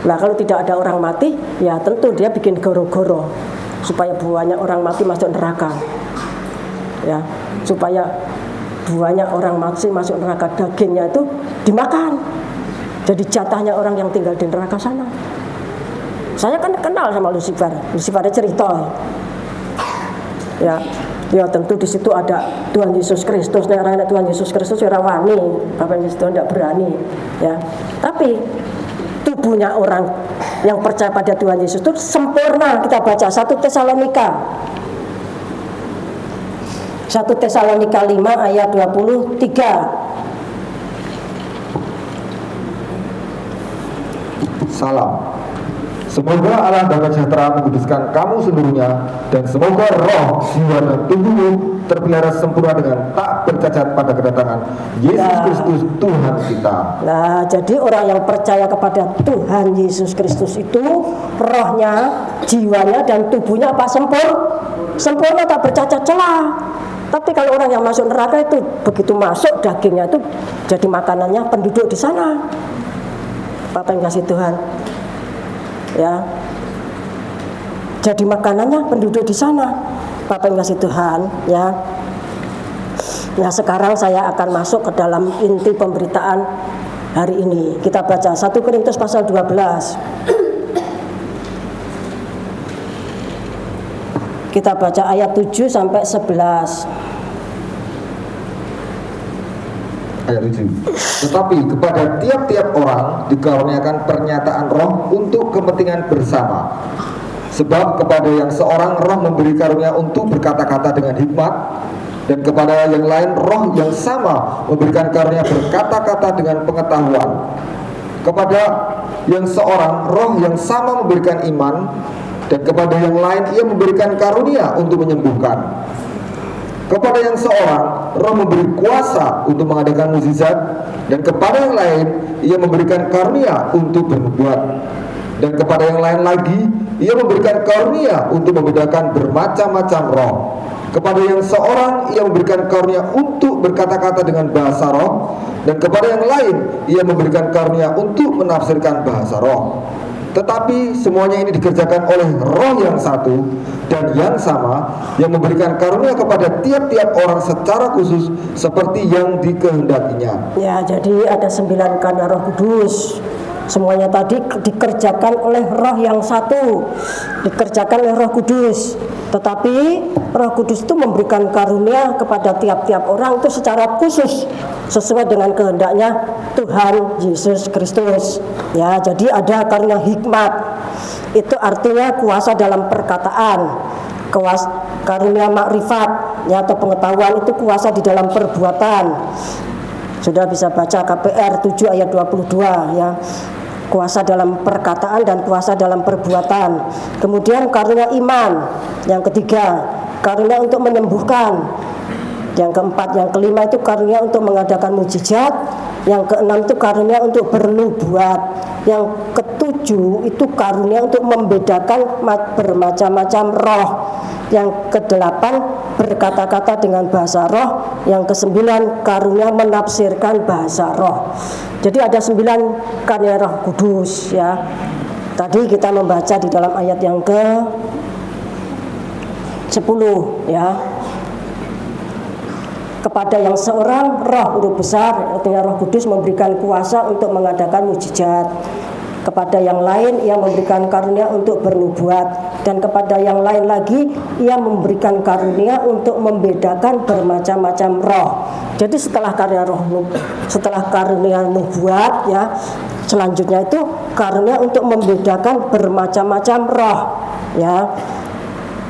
Nah kalau tidak ada orang mati, ya tentu dia bikin goro-goro supaya banyak orang mati masuk neraka. Ya, supaya banyak orang mati masuk neraka, dagingnya itu dimakan. Jadi jatahnya orang yang tinggal di neraka sana. Saya kan kenal sama Lucifer. Lucifer ada cerita. Ya tentu di situ ada Tuhan Yesus Kristus. Nek Tuhan Yesus Kristus ora wani, Bapak Yesus tidak berani. Ya, tapi tubuhnya orang yang percaya pada Tuhan Yesus itu sempurna. Kita baca 1 Tesalonika 5 ayat 23. Salam. Semoga Allah damai sejahtera menguduskan kamu seluruhnya, dan semoga roh, jiwa, dan tubuhmu terpelihara sempurna dengan tak bercacat pada kedatangan Yesus Kristus Tuhan kita. Nah, jadi orang yang percaya kepada Tuhan Yesus Kristus itu rohnya, jiwanya, dan tubuhnya apa? Sempurna, tak bercacat celah. Tapi kalau orang yang masuk neraka itu begitu masuk dagingnya itu jadi makanannya penduduk di sana. Bapak yang kasih Tuhan, ya, jadi makanannya penduduk di sana. Bapak yang kasih Tuhan, ya. Nah sekarang saya akan masuk ke dalam inti pemberitaan hari ini. Kita baca 1 Korintus pasal 12. Kita baca ayat 7 sampai 11. Ayat 7. Tetapi kepada tiap-tiap orang dikaruniakan pernyataan roh untuk kepentingan bersama. Sebab kepada yang seorang roh memberi karunia untuk berkata-kata dengan hikmat, dan kepada yang lain roh yang sama memberikan karunia berkata-kata dengan pengetahuan. Kepada yang seorang roh yang sama memberikan iman, dan kepada yang lain ia memberikan karunia untuk menyembuhkan. Kepada yang seorang roh memberi kuasa untuk mengadakan mukjizat, dan kepada yang lain ia memberikan karunia untuk bernubuat, dan kepada yang lain lagi ia memberikan karunia untuk membedakan bermacam-macam roh. Kepada yang seorang ia memberikan karunia untuk berkata-kata dengan bahasa roh, dan kepada yang lain ia memberikan karunia untuk menafsirkan bahasa roh. Tetapi semuanya ini dikerjakan oleh roh yang satu dan yang sama, yang memberikan karunia kepada tiap-tiap orang secara khusus seperti yang dikehendakinya. Ya, jadi ada 9 karunia Roh Kudus. Semuanya tadi dikerjakan oleh roh yang satu, dikerjakan oleh Roh Kudus. Tetapi Roh Kudus itu memberikan karunia kepada tiap-tiap orang itu secara khusus sesuai dengan kehendaknya Tuhan Yesus Kristus. Ya, jadi ada karunia hikmat. Itu artinya kuasa dalam perkataan. Karunia makrifat, ya, atau pengetahuan itu kuasa di dalam perbuatan. Sudah bisa baca KPR 7 ayat 22, ya. Kuasa dalam perkataan dan kuasa dalam perbuatan. Kemudian karunia iman. Yang ketiga, karunia untuk menyembuhkan. Yang keempat, yang kelima itu karunia untuk mengadakan mukjizat. Yang keenam itu karunia untuk bernubuat. Yang ketujuh itu karunia untuk membedakan bermacam-macam roh. Yang kedelapan berkata-kata dengan bahasa roh. Yang kesembilan karunia menafsirkan bahasa roh. Jadi ada 9 karunia Roh Kudus, ya. Tadi kita membaca di dalam ayat yang ke-10, ya. Kepada yang seorang roh huruf besar, artinya Roh Kudus memberikan kuasa untuk mengadakan mukjizat. Kepada yang lain ia memberikan karunia untuk bernubuat, dan kepada yang lain lagi ia memberikan karunia untuk membedakan bermacam-macam roh. Jadi setelah karunia nubuat, ya, Selanjutnya itu karunia untuk membedakan bermacam-macam roh, ya.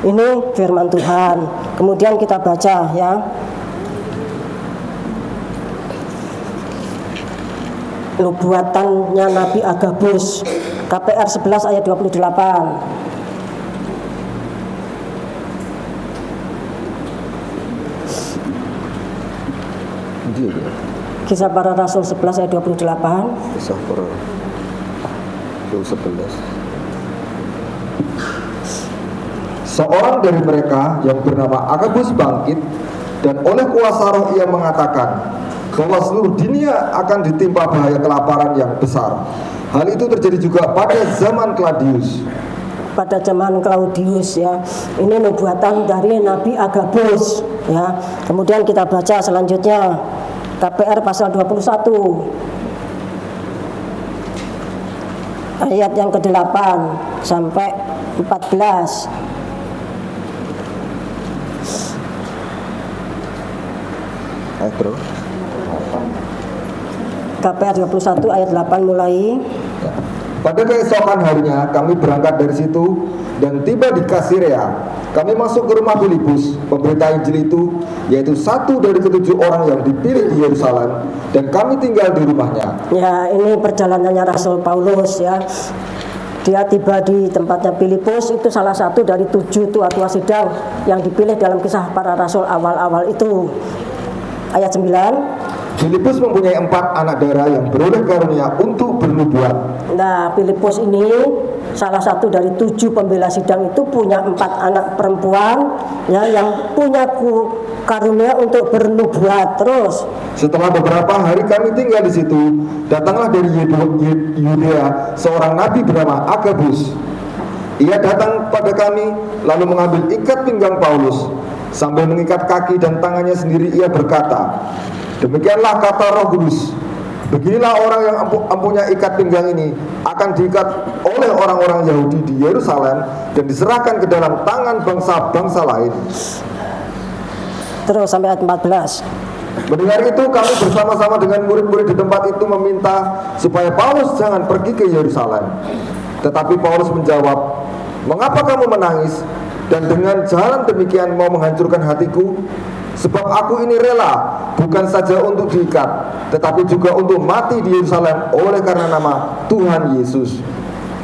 Ini firman Tuhan. Kemudian kita baca, ya. Nubuatannya Nabi Agabus, KPR 11 ayat 28. Kisah Para Rasul 11 ayat 28. Kisah Para Rasul 11. Seorang dari mereka yang bernama Agabus bangkit, dan oleh kuasa roh ia mengatakan bahwa seluruh dunia akan ditimpa bahaya kelaparan yang besar. Hal itu terjadi juga pada zaman Claudius. Pada zaman Claudius, ya. Ini nubuatan dari Nabi Agabus, ya. Kemudian kita baca selanjutnya KPR pasal 21 ayat yang ke-8 sampai 14. KPR 21 ayat 8 mulai. Pada keesokan harinya kami berangkat dari situ dan tiba di Kasirea. Kami masuk ke rumah Filipus, pemberita Injil itu, yaitu satu dari ke-7 orang yang dipilih di Yerusalem, dan kami tinggal di rumahnya. Ya, ini perjalanannya Rasul Paulus, ya. Dia tiba di tempatnya Filipus, itu salah satu dari 7 tua-tua sidang yang dipilih dalam Kisah Para Rasul awal-awal itu. Ayat 9. Filipus mempunyai 4 anak darah yang beroleh karunia untuk bernubuat. Nah, Filipus ini salah satu dari 7 pembela sidang itu punya 4 anak perempuan, ya, yang punya karunia untuk bernubuat. Terus setelah beberapa hari kami tinggal di situ, datanglah dari Yudea seorang nabi bernama Agabus. Ia datang pada kami lalu mengambil ikat pinggang Paulus. Sambil mengikat kaki dan tangannya sendiri ia berkata, demikianlah kata Roh Kudus, beginilah orang yang mempunyai ikat pinggang ini akan diikat oleh orang-orang Yahudi di Yerusalem dan diserahkan ke dalam tangan bangsa-bangsa lain. Terus sampai ayat 14. Mendengar itu kami bersama-sama dengan murid-murid di tempat itu meminta supaya Paulus jangan pergi ke Yerusalem. Tetapi Paulus menjawab, mengapa kamu menangis dan dengan jalan demikian mau menghancurkan hatiku? Sebab aku ini rela bukan saja untuk diikat, tetapi juga untuk mati di Yerusalem oleh karena nama Tuhan Yesus.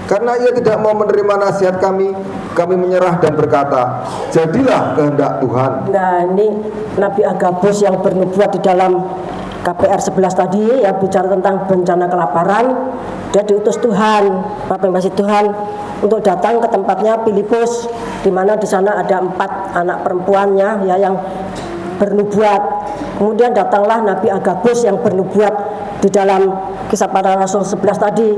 Karena ia tidak mau menerima nasihat kami menyerah dan berkata, jadilah kehendak Tuhan. Nah, ini Nabi Agabus yang bernubuat di dalam KPR 11 tadi, ya, bicara tentang bencana kelaparan. Dia diutus Tuhan, Bapak yang kasih Tuhan, untuk datang ke tempatnya Filipus, di mana di sana ada 4 anak perempuannya, ya, yang bernubuat. Kemudian datanglah Nabi Agabus yang bernubuat di dalam Kisah Para Rasul 11 tadi.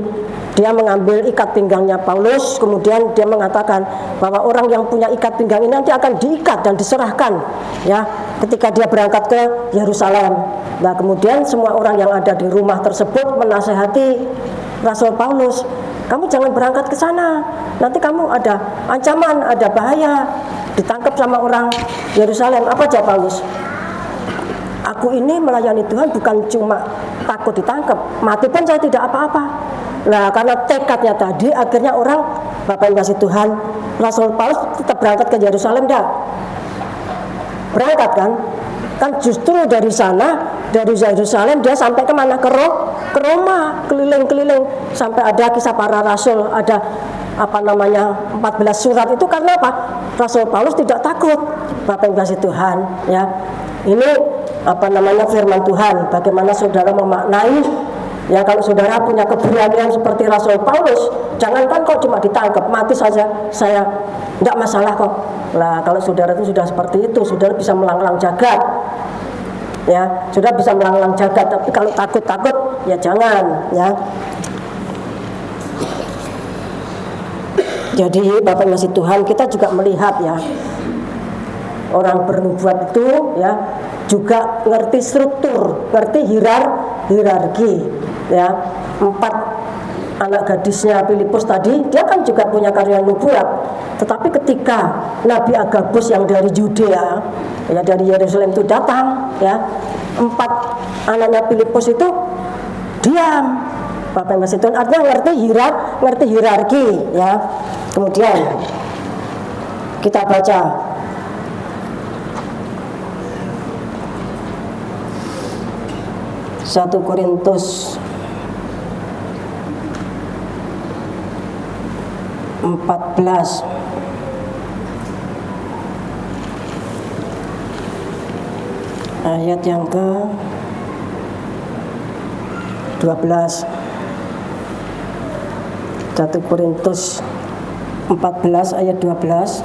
Dia mengambil ikat pinggangnya Paulus, kemudian dia mengatakan bahwa orang yang punya ikat pinggang ini nanti akan diikat dan diserahkan, ya, ketika dia berangkat ke Yerusalem. Nah, kemudian semua orang yang ada di rumah tersebut menasehati Rasul Paulus, kamu jangan berangkat ke sana, nanti kamu ada ancaman, ada bahaya, ditangkap sama orang Yerusalem. Apa jawab Paulus? Aku ini melayani Tuhan bukan cuma takut ditangkap, mati pun saya tidak apa-apa. Nah, karena tekadnya tadi, akhirnya orang, Bapak yang kasih Tuhan, Rasul Paulus tetap berangkat ke Yerusalem, dah. Berangkat kan? Kan justru dari sana, dari Yerusalem dia sampai kemana? Ke Roma, keliling-keliling sampai ada Kisah Para Rasul, ada 14 surat itu. Karena apa? Rasul Paulus tidak takut, Bapak yang kasih Tuhan, ya. Ini firman Tuhan. Bagaimana saudara memaknai, ya, kalau saudara punya keberanian seperti Rasul Paulus, jangankan kok cuma ditangkap, mati saja saya tidak masalah kok. Nah, kalau saudara itu sudah seperti itu, saudara bisa melanglang jagat, ya, sudah bisa melanglang jagat. Tapi kalau takut-takut, ya jangan, ya. Jadi Bapak yang kasih Tuhan, kita juga melihat, ya, orang bernubuat itu, ya, juga ngerti struktur, ngerti hierarki, ya. 4 anak gadisnya Filipus tadi, dia kan juga punya karunia nubuat. Tetapi ketika Nabi Agabus yang dari Yudea, ya, dari Yerusalem itu datang, ya, 4 anaknya Filipus itu diam, Bapak yang kasih Tuhan, artinya ngerti hierarki ya. Kemudian kita baca Satu Korintus 14 ayat yang ke 12. 1 Korintus 14 ayat 12.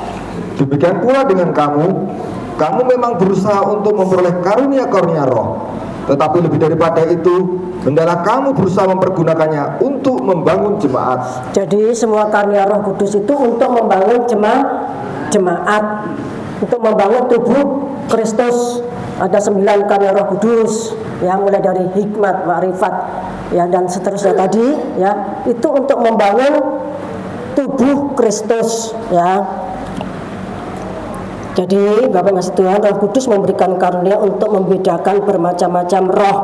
Demikian pula dengan kamu memang berusaha untuk memperoleh karunia-karunia roh, tetapi lebih daripada itu, hendaklah kamu berusaha mempergunakannya untuk membangun jemaat. Jadi semua karunia Roh Kudus itu untuk membangun jemaat, untuk membangun tubuh Kristus. Ada 9 karunia Roh Kudus, ya, mulai dari hikmat, ma'rifat, ya, dan seterusnya tadi, ya, itu untuk membangun tubuh Kristus, ya. Jadi Bapak kasih Tuhan, Roh Kudus memberikan karunia untuk membedakan bermacam-macam roh,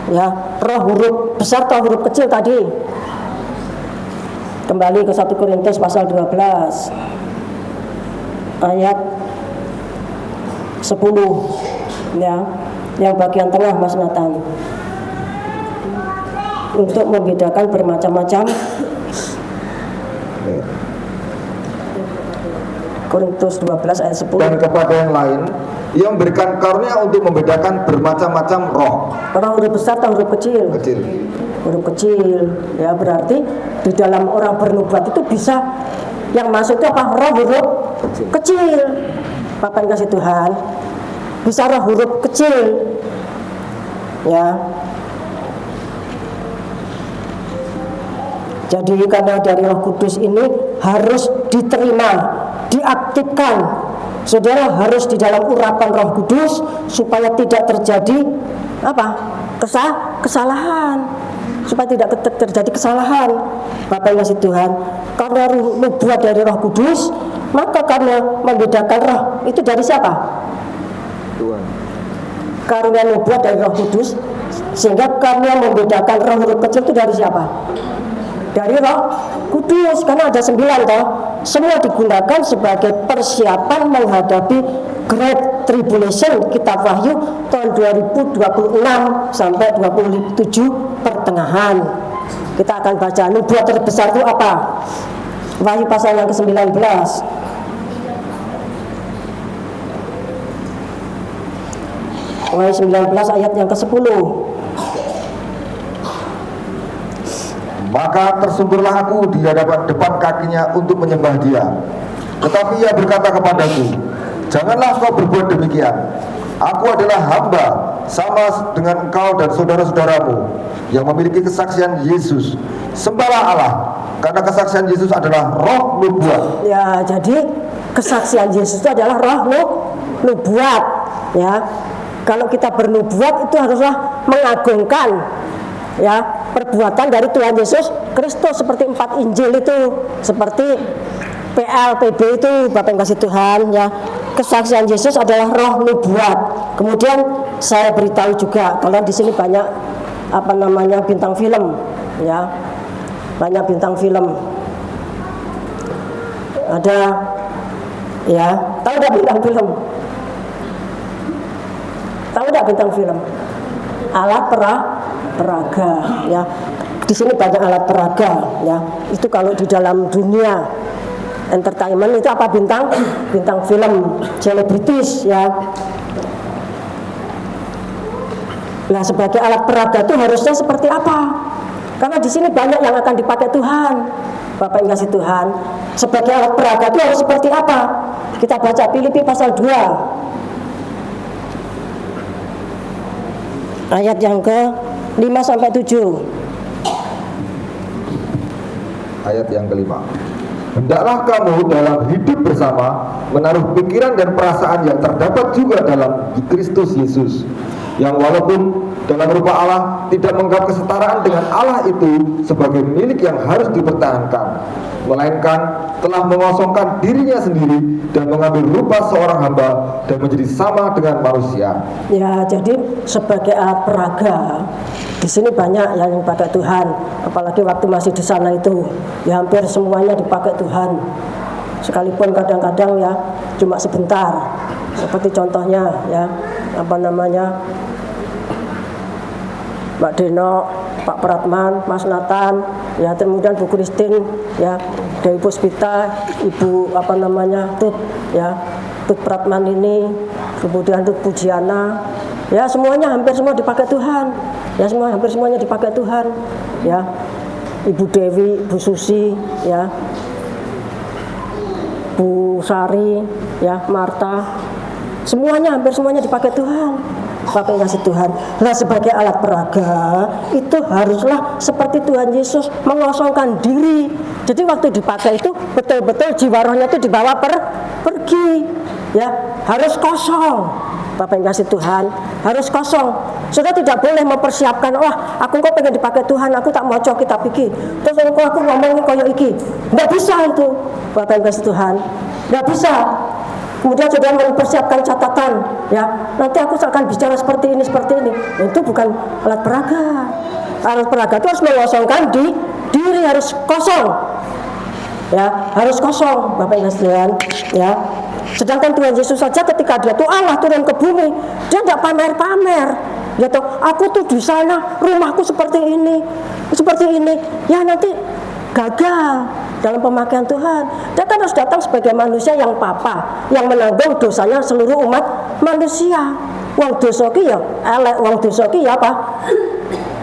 ya, roh huruf besar atau huruf kecil tadi. Kembali ke 1 Korintus pasal 12 ayat 10, ya, yang bagian tengah Mas Nathan, untuk membedakan bermacam-macam. Korintus 12 ayat 10. Dan kepada yang lain, ia memberikan karunia untuk membedakan bermacam-macam roh. Roh huruf besar atau huruf kecil? Huruf kecil, ya, berarti di dalam orang bernubuat itu bisa yang masuk itu apa? Roh huruf kecil. Bapak yang kasih Tuhan, bisa roh huruf kecil, ya. Jadi karena dari Roh Kudus ini harus diterima, diaktifkan. Saudara harus di dalam urapan Roh Kudus supaya tidak terjadi apa? Kesalahan. Supaya tidak terjadi kesalahan. Bapak yang kasih Tuhan, karena nubuat dari Roh Kudus, maka karena membedakan roh itu dari siapa? Tuhan. Karunia nubuat dari Roh Kudus, sehingga karunia membedakan roh huruf kecil itu dari siapa? Dari Roh Kudus, karena ada 9 toh. Semua digunakan sebagai persiapan menghadapi Great Tribulation, kitab Wahyu tahun 2026 sampai 27 pertengahan. Kita akan baca nubuat terbesar itu apa? Wahyu pasal yang ke-19. Wahyu 19 ayat yang ke-10. Maka tersungkurlah aku di depan kakinya untuk menyembah dia. Tetapi ia berkata kepadaku, janganlah kau berbuat demikian. Aku adalah hamba sama dengan engkau dan saudara-saudaramu yang memiliki kesaksian Yesus. Sembahlah Allah, karena kesaksian Yesus adalah roh nubuat. Ya, jadi kesaksian Yesus itu adalah roh nubuat, ya. Kalau kita bernubuat itu haruslah mengagungkan, ya, perbuatan dari Tuhan Yesus Kristus, seperti 4 Injil itu, seperti PLPB itu, Bapak yang kasih Tuhan, ya. Kesaksian Yesus adalah roh nubuat. Kemudian saya beritahu juga, kalau di sini banyak bintang film, ya. Banyak bintang film. Ada, ya, tahu enggak bintang film? Tahu enggak bintang film? Alat peraga, ya. Di sini banyak alat peraga, ya. Itu kalau di dalam dunia entertainment itu apa? Bintang film, selebritis, ya. Nah, sebagai alat peraga itu harusnya seperti apa? Karena di sini banyak yang akan dipakai Tuhan. Bapak yang kasih Tuhan, sebagai alat peraga itu harus seperti apa? Kita baca Filipi pasal 2 ayat yang ke-5 sampai 7. Ayat yang kelima. Hendaklah kamu dalam hidup bersama menaruh pikiran dan perasaan yang terdapat juga dalam Kristus Yesus, yang walaupun dalam rupa Allah tidak menganggap kesetaraan dengan Allah itu sebagai milik yang harus dipertahankan, melainkan telah mengosongkan dirinya sendiri dan mengambil rupa seorang hamba dan menjadi sama dengan manusia. Ya, jadi sebagai alat peraga di sini banyak yang dipakai Tuhan, apalagi waktu masih di sana itu ya hampir semuanya dipakai Tuhan. Sekalipun kadang-kadang ya cuma sebentar, seperti contohnya ya Mbak Deno, Pak Pratman, Mas Nathan, ya kemudian Bu Christine, ya Dewi Puspita, Ibu Tut, ya Tut Pratman ini, kemudian Tut Pujiana, ya semuanya hampir semua dipakai Tuhan, ya hampir semuanya dipakai Tuhan, ya Ibu Dewi, Bu Susi, ya Bu Sari, ya Marta, hampir semuanya dipakai Tuhan. Pakai kasih Tuhan. Nah, sebagai alat peraga itu haruslah seperti Tuhan Yesus mengosongkan diri. Jadi waktu dipakai itu betul-betul jiwa rohnya itu dibawa pergi. Ya, harus kosong. Bapak yang kasih Tuhan, harus kosong. Sudah tidak boleh mempersiapkan, wah aku kok pengen dipakai Tuhan, aku tak mau kitab iki. Terus aku ngomongin koyo iki. Enggak bisa itu. Bapak yang kasih Tuhan. Enggak bisa. Kemudian sudah mempersiapkan catatan, ya nanti aku akan bicara seperti ini. Itu bukan alat peraga. Alat peraga itu harus mengosongkan diri, harus kosong, ya harus kosong, Bapak Ibu sekalian, ya. Sedangkan Tuhan Yesus saja ketika dia tuh Allah turun ke bumi, dia tidak pamer-pamer, dia tuh aku tuh di sana rumahku seperti ini, ya nanti gagal dalam pemakaian Tuhan. Dia kan harus datang sebagai manusia yang papa, yang menanggung dosanya seluruh umat manusia. Wong dosa ki ya elek, wong dosa ki ya apa?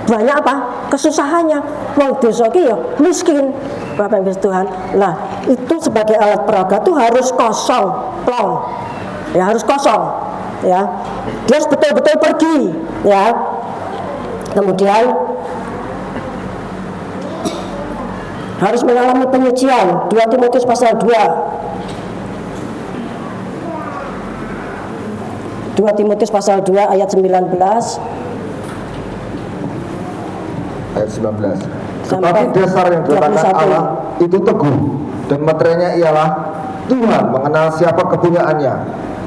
Banyak apa? Kesusahannya. Wong dosa ki ya miskin. Bapak Ibu Tuhan. Nah, itu sebagai alat peraga tuh harus kosong, plong. Ya harus kosong. Ya. Dia harus betul-betul pergi, ya. Kemudian harus mengalami penyucian. 2 Timotius pasal 2. 2 Timotius pasal 2 ayat 19. Ayat 19. Tetapi dasar yang diletakkan Allah itu teguh, dan materinya ialah Tuhan mengenal siapa kepunyaannya,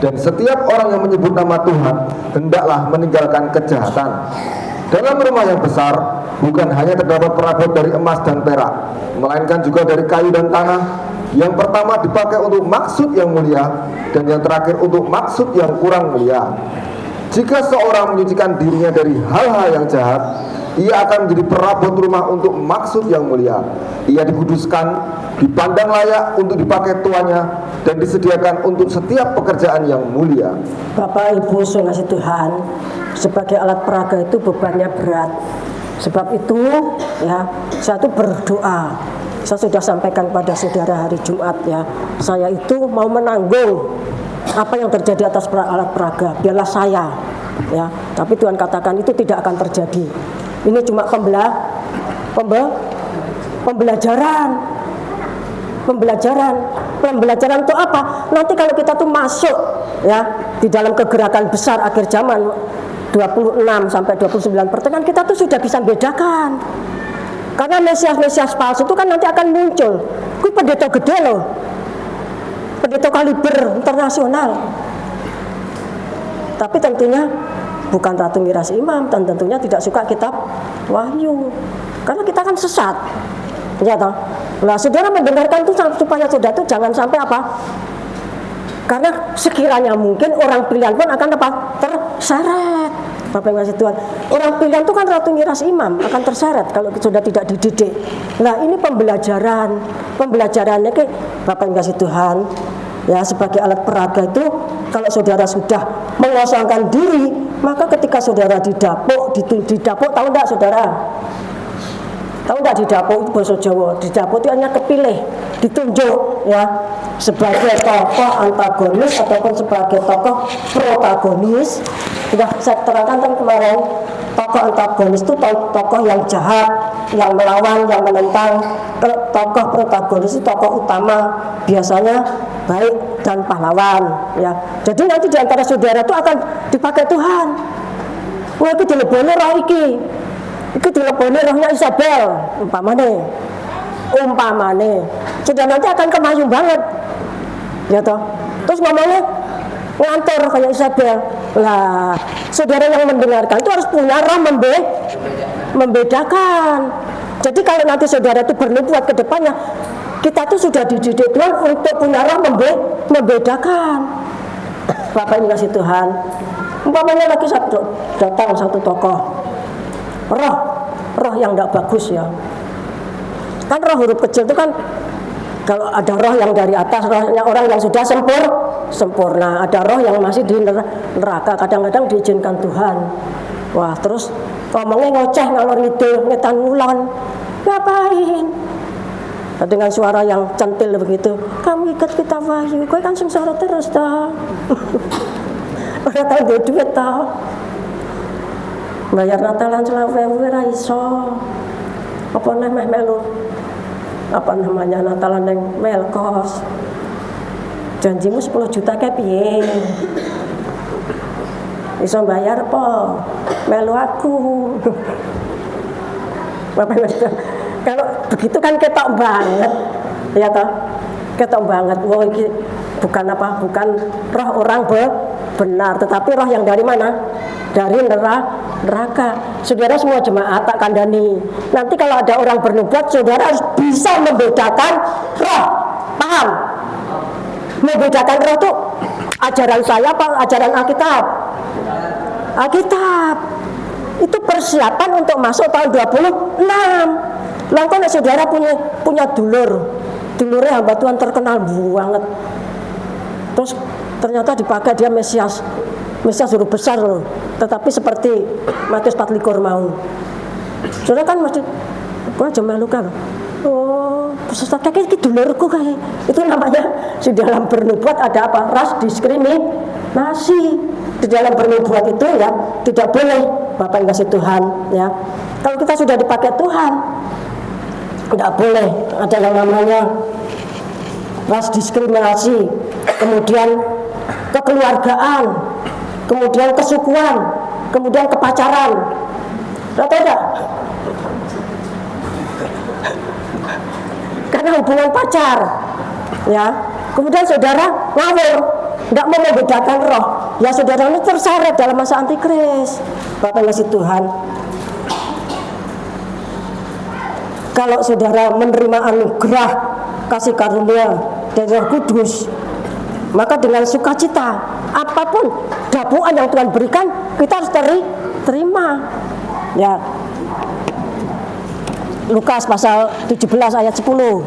dan setiap orang yang menyebut nama Tuhan hendaklah meninggalkan kejahatan. Dalam rumah yang besar bukan hanya terdapat perabot dari emas dan perak, melainkan juga dari kayu dan tanah. Yang pertama dipakai untuk maksud yang mulia, dan yang terakhir untuk maksud yang kurang mulia. Jika seorang menyucikan dirinya dari hal-hal yang jahat, ia akan menjadi perabot rumah untuk maksud yang mulia. Ia dikuduskan, dipandang layak untuk dipakai tuannya, dan disediakan untuk setiap pekerjaan yang mulia. Bapak Ibu kasih Tuhan, sebagai alat peraga itu bebannya berat. Sebab itu ya, saya tuh berdoa. Saya sudah sampaikan pada saudara hari Jumat ya, saya itu mau menanggung apa yang terjadi atas alat peraga, biarlah saya ya. Tapi Tuhan katakan itu tidak akan terjadi. Ini cuma pembelajaran. Pembelajaran itu apa? Nanti kalau kita tuh masuk ya di dalam kegerakan besar akhir zaman 26 sampai 29 pertengahan, kita tuh sudah bisa bedakan. Karena Mesias palsu itu kan nanti akan muncul. Itu pendeta gede loh. Pendeta kaliber internasional. Tapi tentunya bukan Ratu Miras Imam, dan tentunya tidak suka kitab Wahyu. Karena kita kan sesat. Ya toh? Nah, saudara mendengarkan itu supaya saudara itu jangan sampai apa? Karena sekiranya mungkin orang pilihan pun akan apa? Terseret. Bapak yang kasih Tuhan, orang pilihan itu kan Ratu Miras Imam akan terseret kalau sudah tidak dididik. Nah, ini pembelajarannya ke Bapak yang kasih Tuhan, ya sebagai alat peraga itu kalau saudara sudah mengosongkan diri, maka ketika saudara didapuk tahu enggak saudara? Tahu enggak didapuk itu bahasa Jawa? Didapuk itu hanya kepilih, ditunjuk ya sebagai tokoh antagonis ataupun sebagai tokoh protagonis. Sudah saya terangkan kemarin, tokoh antagonis itu tokoh yang jahat, yang melawan, yang menentang. Tokoh protagonis itu tokoh utama, biasanya baik dan pahlawan ya. Jadi nanti di antara saudara itu akan dipakai Tuhan. wah iki dilebone roh iki dilebone rohnya Isabel umpamane sudah nanti akan kemayu banget ya toh. Terus ngomongnya ngantor kayak Isabel lah. Saudara yang mendengarkan itu harus punya roh membedakan. Jadi kalau nanti saudara itu bernubuat ke depannya, kita tuh sudah dididik Tuhan untuk punya roh membedakan. Bapak ini kasih Tuhan, umpamanya lagi datang satu tokoh roh yang tidak bagus ya. Kan roh huruf kecil itu kan, kalau ada roh yang dari atas, rohnya orang yang sudah sempurna, ada roh yang masih di neraka, kadang-kadang diizinkan Tuhan. Wah, terus ngomongnya ngoceh ngalor ngidul, ngetan ngulon, ngapain? Dengan suara yang centil begitu, kamu ikat kita wahyu, kau kan sengsara terus dah. Udah tahu duit tau, bayar Natalan selawe ra iso. Apa namanya melu? Apa namanya Natalan yang melkos? Janjimu 10 juta kayak piye? Iso bayar po? Melu aku. Bapak kalau begitu kan ketok banget, ya toh? Ketok banget. Wah ini bukan roh orang benar, tetapi roh yang dari mana? Dari neraka. Saudara semua jemaat tak kandani. Nanti kalau ada orang bernubuat, saudara harus bisa membedakan roh. Paham? Membedakan roh itu ajaran saya apa ajaran Alkitab? Alkitab. Itu persiapan untuk masuk tahun 26. Langkah saudara punya dulurnya hamba Tuhan terkenal banget. Terus ternyata dipakai dia Mesias huruf besar loh. Tetapi seperti Matius 4 likur mau. Saudara kan mesti gua aja melukan. Oh, peserta kayak itu dulurku kayak. Itu namanya di dalam bernubuat ada apa? Ras diskriminasi. Di dalam bernubuat itu ya tidak boleh Bapak yang kasih Tuhan ya. Kalau kita sudah dipakai Tuhan, tidak boleh ada yang namanya ras diskriminasi, kemudian kekeluargaan, kemudian kesukuan, kemudian kepacaran. Tahu tidak? Karena hubungan pacar, ya. Kemudian saudara ngawur, tidak mau membedakan roh. Ya saudara ini terseret dalam masa antikris. Bapak ngasih Tuhan. Kalau saudara menerima anugerah kasih karunia dari Roh Kudus, maka dengan sukacita apapun dapuan yang Tuhan berikan kita harus terima. Ya. Lukas pasal 17 ayat 10.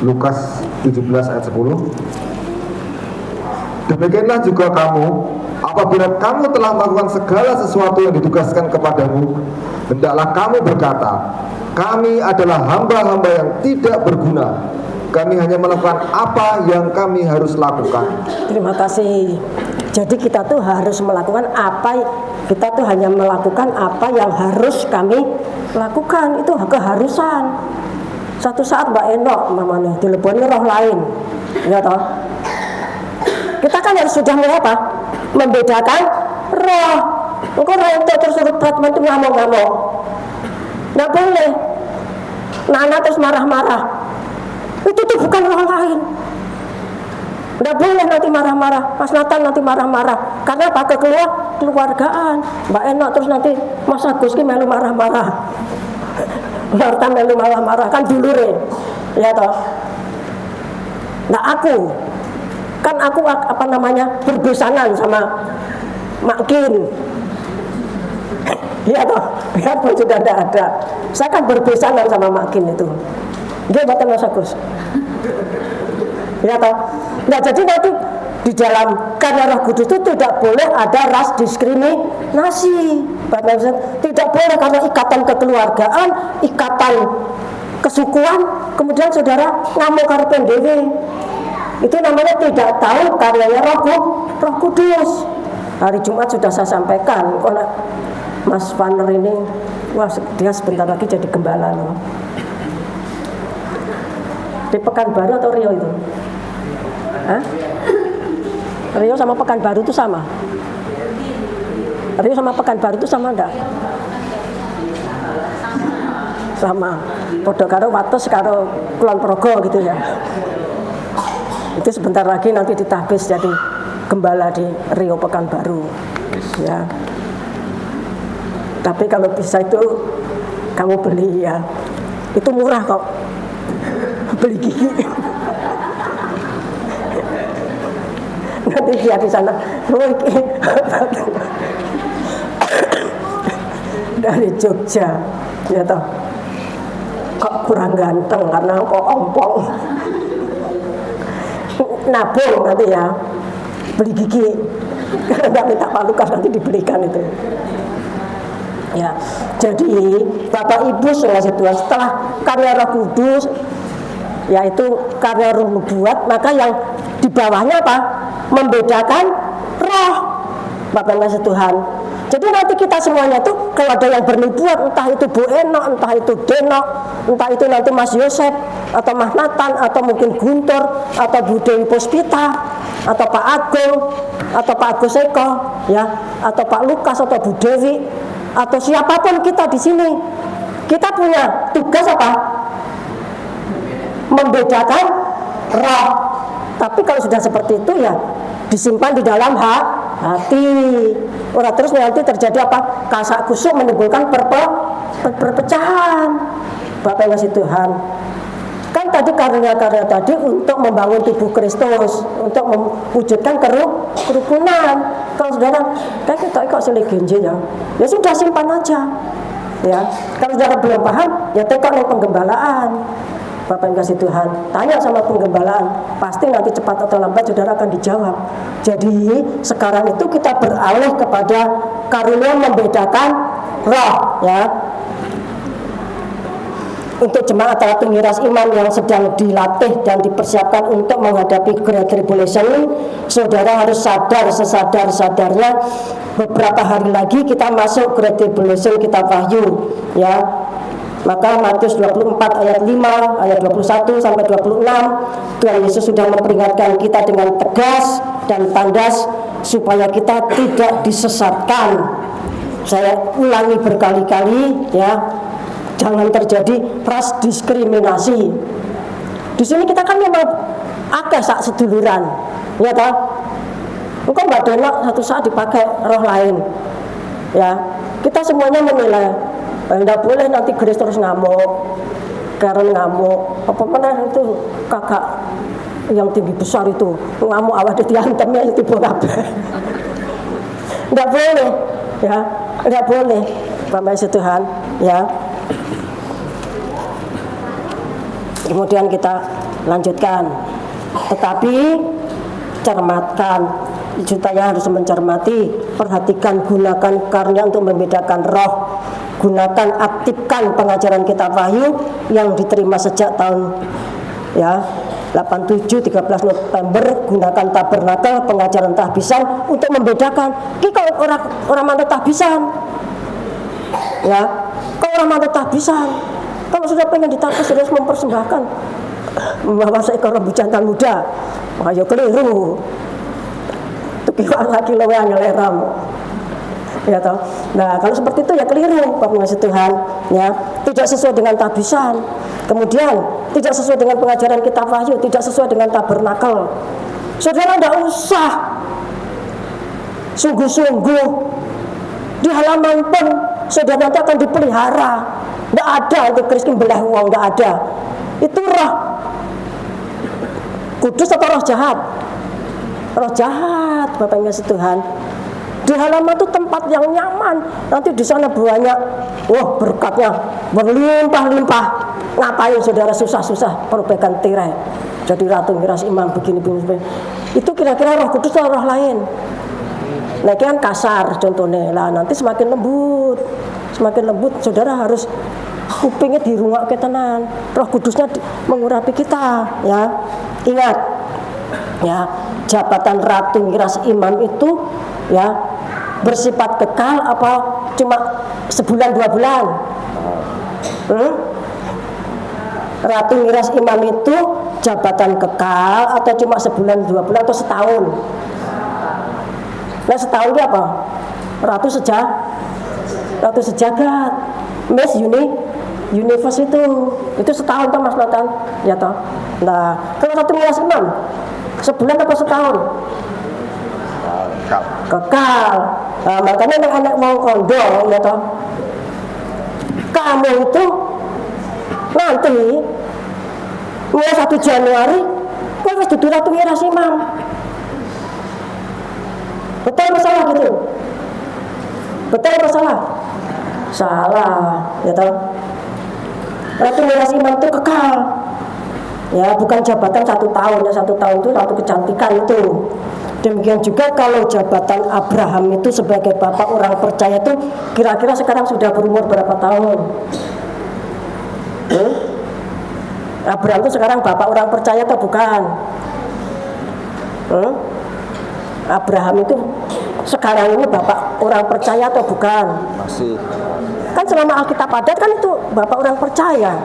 Lukas 17 ayat 10. Demikianlah juga kamu, apabila kamu telah melakukan segala sesuatu yang ditugaskan kepadamu, hendaklah kamu berkata, kami adalah hamba-hamba yang tidak berguna. Kami hanya melakukan apa yang kami harus lakukan. Terima kasih. Jadi kita tuh harus melakukan kita tuh hanya melakukan apa yang harus kami lakukan. Itu keharusan. Satu saat Mbak Enok mamanya dileboni roh lain, ya toh. Kita kan harus sudah apa? Membedakan roh. Engkau roh itu tersuruh Batman itu ngamuk-ngamuk. Nggak boleh. Nana terus marah-marah. Itu tuh bukan roh lain. Nggak boleh nanti marah-marah. Mas Nathan nanti marah-marah. Karena apa? Kekeluargaan. Mbak Enok terus nanti Mas Agus ki melu marah-marah. Marta melu marah-marah kan dulure. Ya toh. Nah aku apa namanya berbesanan sama Makin. Ya toh, biarpun sudah tidak ada, saya kan berbesanan sama Makin itu. Dia batal Mas Agus. Ya toh. Nah jadi nanti di dalam karena Roh Kudus itu tidak boleh ada ras diskriminasi. Tidak boleh karena ikatan kekeluargaan, ikatan kesukuan, kemudian saudara ngamuk karepen dhewe. Itu namanya tidak tahu karyanya Roh Kudus. Hari Jumat sudah saya sampaikan, Mas Vanner ini, wah dia sebentar lagi jadi gembala loh. Di Pekanbaru atau Rio itu? Hah? Rio sama Pekanbaru itu sama? Rio sama Pekanbaru itu sama enggak? Sama. Podo karo Wates karo Kulon Progo gitu ya. Itu sebentar lagi nanti ditahbis jadi gembala di Rio Pekanbaru. Ya. Tapi kalau bisa itu kamu beli ya. Itu murah kok. Beli gigi. Nanti dia di sana. Dari Jogja, ya toh. Kok kurang ganteng karena kok ompong. Nabung nanti ya, beli gigi. Karena nggak minta Pak Lukas nanti dibelikan itu. Ya, jadi Bapak Ibu saudara Tuhan, setelah karya Roh Kudus, yaitu karya Roh Nubuat, maka yang di bawahnya apa? Membedakan roh, Bapak Ibu Tuhan. Jadi nanti kita semuanya tuh kalau ada yang bernubuat, entah itu Bu Eno, entah itu Denok, entah itu nanti Mas Yosef, atau Mas Nathan, atau mungkin Guntur, atau Bu Dewi Puspita, atau Pak Agung, atau Pak Agus Eko, ya, atau Pak Lukas, atau Bu Dewi, atau siapapun kita di sini, kita punya tugas apa? Membedakan roh. Tapi kalau sudah seperti itu ya disimpan di dalam hati. Orang terus nanti terjadi apa? Kasak kusuk menimbulkan perpecahan. Bapak yang kasih Tuhan. Kan tadi karya-karya tadi untuk membangun tubuh Kristus, untuk mewujudkan kerukunan. Kalau saudara, kayak kita kok selegenje ya. Ya sudah simpan aja. Ya, kalau saudara belum paham, ya tekok ning penggembalaan. Bapak yang kasih Tuhan, tanya sama penggembalaan, pasti nanti cepat atau lambat saudara akan dijawab. Jadi sekarang itu kita beralih kepada karunia membedakan roh, ya. Untuk jemaat atau pengiras iman yang sedang dilatih dan dipersiapkan untuk menghadapi Great Tribulation, saudara harus sadar sesadar-sadarnya beberapa hari lagi kita masuk Great Tribulation kitab Wahyu, ya. Maka Matius 24 ayat 5, ayat 21 sampai 26, Tuhan Yesus sudah memperingatkan kita dengan tegas dan tandas supaya kita tidak disesatkan. Saya ulangi berkali-kali, ya, jangan terjadi ras diskriminasi. Di sini kita kan memang agak sak seduluran, ya toh. Engkau Mbak Denok satu saat dipakai roh lain, ya. Kita semuanya menilai. Tidak boleh nanti Grace terus ngamuk, Karen ngamuk, apa mana itu kakak yang tinggi besar itu ngamuk awal diantemnya itu kabeh. Tidak boleh, ya, tidak boleh, Bapak Yesus Tuhan, ya. Kemudian kita lanjutkan, tetapi cermatkan, saya harus mencermati, perhatikan, gunakan karunia untuk membedakan roh. Gunakan, aktifkan pengajaran kitab Wahyu yang diterima sejak tahun, ya, 87 13 November. Gunakan tabernakel, pengajaran tahbisan untuk membedakan. Ki kalau orang manut tahbisan, ya, kalau orang manut tahbisan, kalau sudah pengen ditahbis harus mempersembahkan membawa seekor lembu jantan muda. Ayo keliru. Tukiwan lagi lowe angel ya toh. Nah, kalau seperti itu ya keliru, Bapak Yesus Tuhan, ya. Tidak sesuai dengan tahbisan. Kemudian tidak sesuai dengan pengajaran kitab Wahyu, tidak sesuai dengan tabernakel. Saudara tidak usah sungguh-sungguh di halaman pun saudara nanti akan dipelihara. Tidak ada untuk Kristus belah uang, tidak ada. Itu roh kudus atau roh jahat? Roh jahat, Bapak Yesus Tuhan. Di halaman itu tempat yang nyaman. Nanti di sana banyak, wah, berkatnya berlimpah-limpah. Ngapain saudara susah-susah perbaikan tirai? Jadi ratu miras imam begini. Itu kira-kira roh kudus atau roh lain? Nah, kan kasar contohnya. Lah nanti semakin lembut, saudara harus kupingnya dirungok ke tenan. Roh kudusnya mengurapi kita, ya. Ingat, ya, jabatan ratu miras imam itu, ya, bersifat kekal apa cuma sebulan 2 bulan? Ratu miras imam itu jabatan kekal atau cuma sebulan, 2 bulan atau setahun? Nah setahun itu apa? Ratu sejagat, Miss Universe itu setahun toh Mas Nathan, ya toh. Nah kalau Ratu Mias Imam sebulan apa setahun? Kekal. Nah, makanya anak wong kondo, ya toh. Kamu itu nanti mulai 1 Januari kau harus dudu Ratu Mias Imam. Betul masalah gitu? Betul masalah? Salah, ya toh. Ratu Mias Imam itu kekal, ya bukan jabatan 1 tahun, ya 1 tahun itu ratu kecantikan itu. Demikian juga kalau jabatan Abraham itu sebagai bapak orang percaya itu kira-kira sekarang sudah berumur berapa tahun? Abraham itu sekarang bapak orang percaya atau bukan? Abraham itu sekarang ini bapak orang percaya atau bukan? Masih. Kan selama Alkitab ada kan itu bapak orang percaya.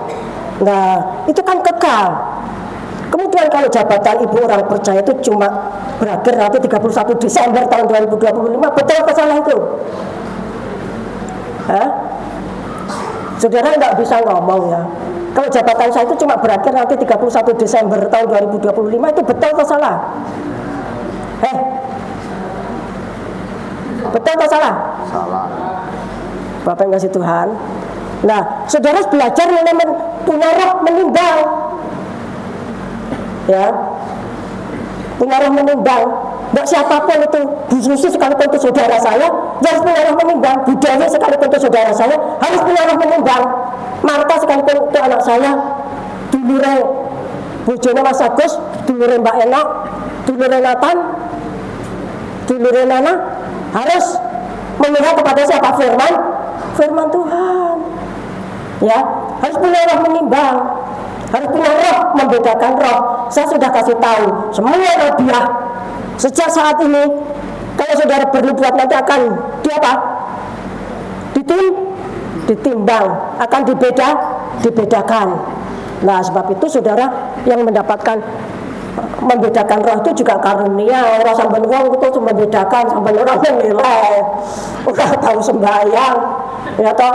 Nah itu kan kekal. Kemudian kalau jabatan ibu orang percaya itu cuma berakhir nanti 31 Desember tahun 2025, betul atau salah itu? Hah? Saudara nggak bisa ngomong ya. Kalau jabatan saya itu cuma berakhir nanti 31 Desember tahun 2025, itu betul atau salah? Betul atau salah? Salah. Bapak yang kasih Tuhan. Nah, saudara belajar punya roh menimbang. Ya, punya roh menimbang. Tidak siapapun itu, Bu Susi sekalipun itu saudara saya, harus punya roh menimbang. Budaya sekalipun itu saudara saya, harus punya roh menimbang. Marta sekalipun itu anak saya, dulure bojone Mas Agus, dulure Mbak Enok, dulure Nathan, dulure Nana, harus memihak kepada siapa? Firman Tuhan. Ya, harus punya roh menimbang. Harus punya roh membedakan roh. Saya sudah kasih tahu semua Rabiah sejak saat ini. Kalau saudara bernubuat nanti akan ditimbang, akan dibedakan. Nah sebab itu saudara yang mendapatkan membedakan roh itu juga karunia. Orang sampai wong itu membedakan, sampai orang menilai, udah tahu sembahyang, ya toh,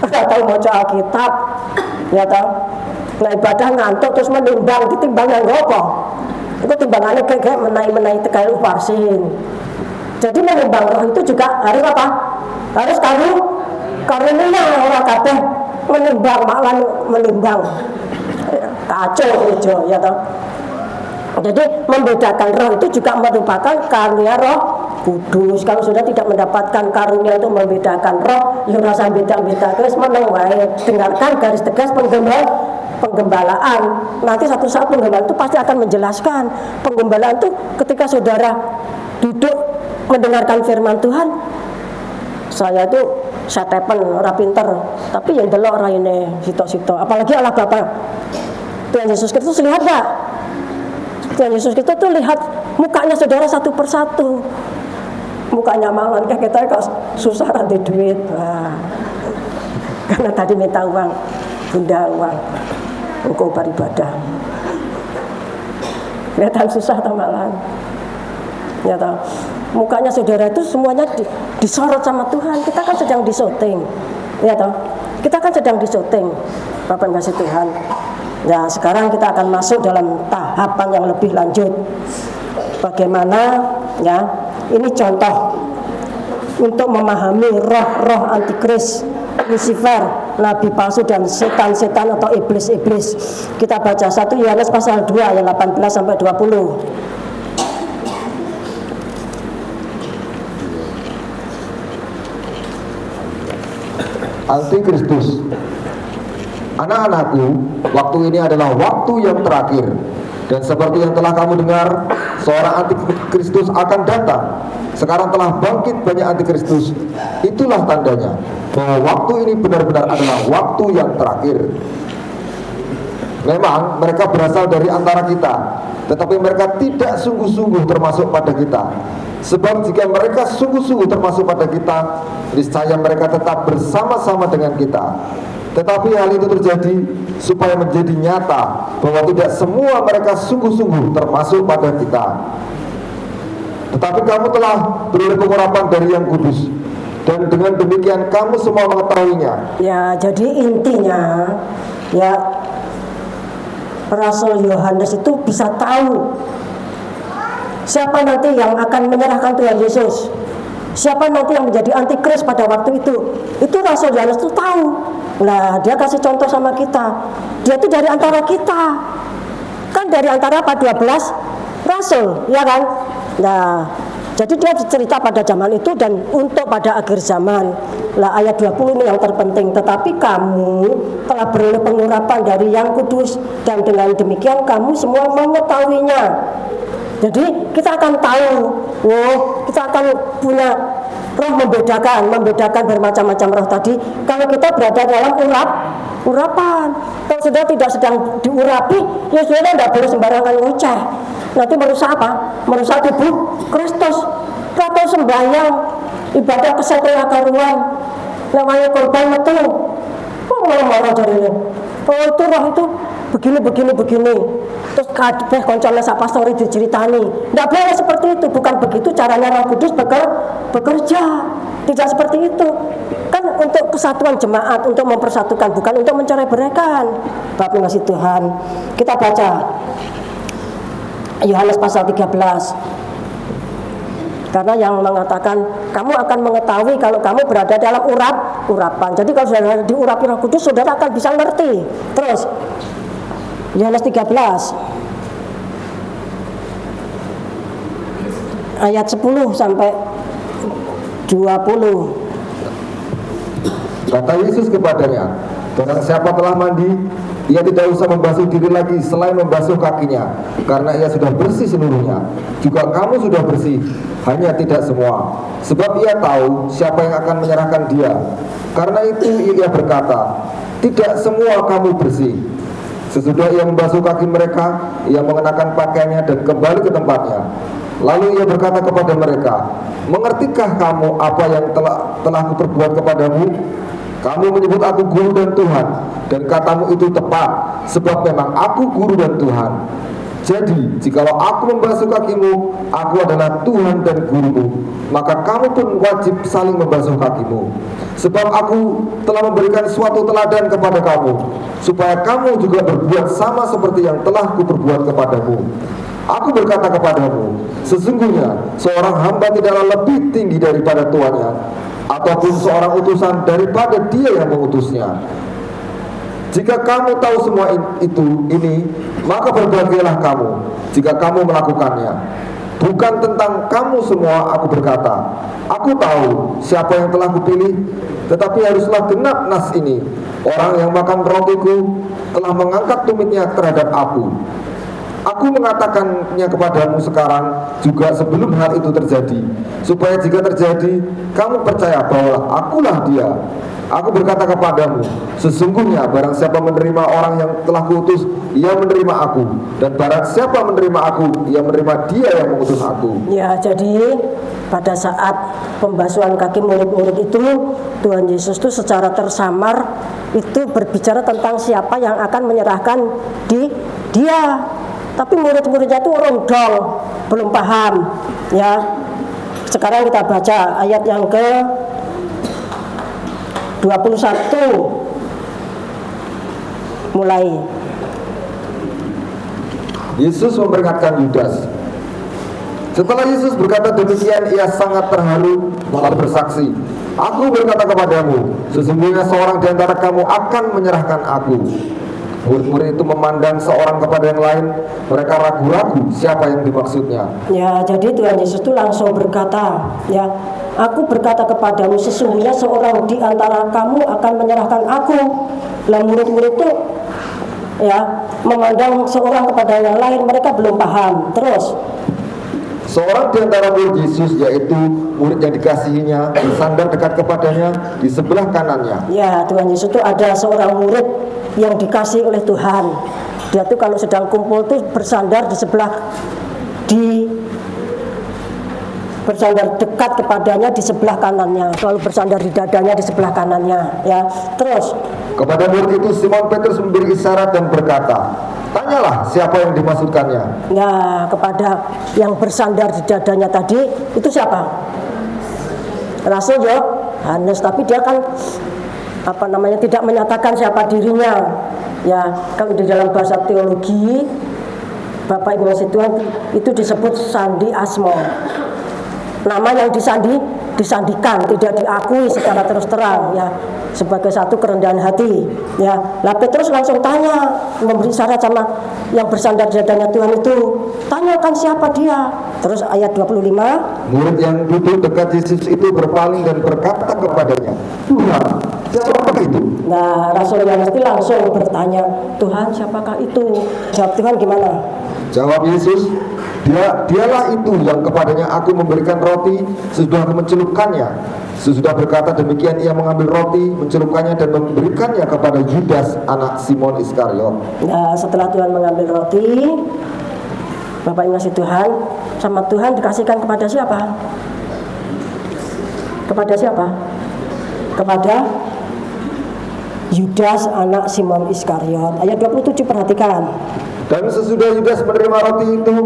udah tahu baca Alkitab, ya toh. Nah ibadah ngantuk terus menimbang, ditimbang yang apa? Itu timbangannya kayak menai tegal uparsin. Jadi menimbang roh itu juga harus apa? Harus karunia orang kabeh menimbang, malah menimbang. Kacau aja, ya toh. Jadi membedakan roh itu juga merupakan karunia Roh Kudus. Kalau sudah tidak mendapatkan karunia untuk membedakan roh, ya rasa beda-beda terus meneng wae. Dengarkan garis tegas penggembalaan. Nanti satu saat penggembalaan itu pasti akan menjelaskan. Penggembalaan itu ketika saudara duduk mendengarkan firman Tuhan. Saya itu satepen ora pinter, tapi yang delok ora ini sitok-sitok. Apalagi Allah Bapa. Tuhan Yesus Kristus lihat enggak? Tuhan Yesus Kristus tuh lihat mukanya saudara satu persatu. Mukanya malan kayak kita kok susah rantai duit. Nah, karena tadi minta uang, bunda uang, engkau beribadah. Kelihatan susah atau malan? Ya tahu. Mukanya saudara itu semuanya disorot sama Tuhan. Kita kan sedang disyuting, ya tahu. Kita kan sedang disyuting. Bapak kasih Tuhan. Ya sekarang kita akan masuk dalam tahapan yang lebih lanjut. Bagaimana ya? Ini contoh untuk memahami roh-roh antikris, Lucifer, nabi palsu dan setan-setan atau iblis-iblis. Kita baca 1 Yohanes pasal 2 ayat 18 sampai 20. Antikristus. Anak-anakku, waktu ini adalah waktu yang terakhir. Dan seperti yang telah kamu dengar, seorang antikristus akan datang. Sekarang telah bangkit banyak antikristus. Itulah tandanya bahwa waktu ini benar-benar adalah waktu yang terakhir. Memang mereka berasal dari antara kita, tetapi mereka tidak sungguh-sungguh termasuk pada kita. Sebab jika mereka sungguh-sungguh termasuk pada kita, niscaya mereka tetap bersama-sama dengan kita. Tetapi hal itu terjadi supaya menjadi nyata bahwa tidak semua mereka sungguh-sungguh termasuk pada kita. Tetapi kamu telah beroleh pengurapan dari Yang Kudus, dan dengan demikian kamu semua mengetahuinya. Ya, jadi intinya ya Rasul Yohanes itu bisa tahu siapa nanti yang akan menyerahkan Tuhan Yesus, siapa nanti yang menjadi antikris pada waktu itu. Itu Rasul Yohanes itu tahu. Nah, dia kasih contoh sama kita. Dia itu dari antara kita. Kan dari antara 12 rasul, ya kan? Nah, jadi dia cerita pada zaman itu dan untuk pada akhir zaman. Lah ayat 20 ini yang terpenting. Tetapi kamu telah beroleh pengurapan dari Yang Kudus, dan dengan demikian kamu semua mengetahuinya. Jadi kita akan tahu, kita akan punya roh membedakan bermacam-macam roh tadi. Kalau kita berada dalam urapan, kalau sudah tidak sedang diurapi, ya sudah tidak boleh sembarangan ngoceh. Nanti merusak apa? Merusak tubuh Kristus. Atau sembahyang, ibadah kesatuan karuan, namanya korban metu. Marah-marah jadinya. Oh itu roh itu begini. Terus kabeh koncone sak pastori diceritani. Tidak boleh seperti itu, bukan begitu caranya Roh Kudus bekerja. Tidak seperti itu. Kan untuk kesatuan jemaat, untuk mempersatukan, bukan untuk mencerai-beraikan. Bapak ngasih Tuhan. Kita baca Yohanes pasal 13. Karena yang mengatakan kamu akan mengetahui kalau kamu berada dalam urapan. Jadi kalau sudah diurapi Roh Kudus, saudara akan bisa ngerti. Terus Yohanes 13 ayat 10 sampai 20. Kata Yesus kepadanya, barang siapa telah mandi, ia tidak usah membasuh diri lagi selain membasuh kakinya, karena ia sudah bersih seluruhnya. Juga kamu sudah bersih, hanya tidak semua, sebab ia tahu siapa yang akan menyerahkan dia. Karena itu ia berkata, tidak semua kamu bersih. Sesudah ia membasuh kaki mereka, ia mengenakan pakaiannya dan kembali ke tempatnya. Lalu ia berkata kepada mereka, mengertikah kamu apa yang telah kuperbuat kepadamu? Kamu menyebut aku guru dan Tuhan, dan katamu itu tepat, sebab memang aku guru dan Tuhan. Jadi, jikalau aku membasuh kakimu, aku adalah Tuhan dan gurumu, maka kamu pun wajib saling membasuh kakimu. Sebab aku telah memberikan suatu teladan kepada kamu, supaya kamu juga berbuat sama seperti yang telah kuperbuat kepadamu. Aku berkata kepadamu, sesungguhnya seorang hamba tidaklah lebih tinggi daripada tuannya, ataupun seorang utusan daripada dia yang mengutusnya. Jika kamu tahu semua ini, maka berbahagialah kamu jika kamu melakukannya. Bukan tentang kamu semua aku berkata. Aku tahu siapa yang telah kupilih, tetapi haruslah genap nas ini. Orang yang makan rotiku telah mengangkat tumitnya terhadap aku. Aku mengatakannya kepadamu sekarang juga sebelum hal itu terjadi, supaya jika terjadi, kamu percaya bahwa akulah dia. Aku berkata kepadamu, sesungguhnya barang siapa menerima orang yang telah kuutus, ia menerima aku, dan barang siapa menerima aku, ia menerima dia yang mengutus aku. Ya, jadi pada saat pembasuhan kaki murid-murid itu, Tuhan Yesus itu secara tersamar itu berbicara tentang siapa yang akan menyerahkan dia. Tapi murid-muridnya itu rondong, belum paham. Ya, sekarang kita baca ayat yang ke 21 mulai. Yesus memperingatkan Yudas. Setelah Yesus berkata demikian, ia sangat terharu malah bersaksi, aku berkata kepadamu, sesungguhnya seorang di antara kamu akan menyerahkan aku. Murid-murid itu memandang seorang kepada yang lain, mereka ragu-ragu siapa yang dimaksudnya. Ya, jadi Tuhan Yesus itu langsung berkata, ya, aku berkata kepadamu, sesungguhnya seorang di antara kamu akan menyerahkan aku. Lah murid-murid itu ya memandang seorang kepada yang lain, mereka belum paham. Terus seorang di antara murid Yesus, yaitu murid yang dikasihinya, bersandar dekat kepadanya di sebelah kanannya. Ya, Tuhan Yesus itu ada seorang murid yang dikasih oleh Tuhan. Dia tuh kalau sedang kumpul tuh bersandar bersandar dekat kepadanya di sebelah kanannya, selalu bersandar di dadanya di sebelah kanannya. Ya, terus Kepada murid itu Simon Petrus memberi isyarat dan berkata, tanyalah siapa yang dimaksudkannya. Nah, kepada yang bersandar di dadanya tadi itu siapa? Rasul Yohanes, tapi dia kan tidak menyatakan siapa dirinya. Ya, kalau di dalam bahasa teologi Bapak Ibu Kasih Tuhan itu disebut sandi asmo. Nama yang disandikan, tidak diakui secara terus terang, ya, sebagai satu kerendahan hati, ya. Lah Petrus langsung tanya, memberi syarat sama yang bersandar di dadanya Tuhan itu, tanyakan siapa dia. Terus ayat 25, murid yang duduk dekat Yesus itu berpaling dan berkata kepadanya, Tuhan, siapakah itu? Nah, Rasul Yohanes langsung bertanya, Tuhan siapakah itu? Jawab Tuhan gimana? Jawab Yesus, dialah itu yang kepadanya aku memberikan roti sesudah aku mencelupkannya. Sesudah berkata demikian ia mengambil roti, mencelupkannya dan memberikannya kepada Yudas anak Simon Iskariot. Nah, setelah Tuhan mengambil roti, Bapak Ibu kasih Tuhan, sama Tuhan dikasihkan kepada siapa? Kepada siapa? Kepada Yudas anak Simon Iskariot. Ayat 27 perhatikan. Dan sesudah Yudas menerima roti itu,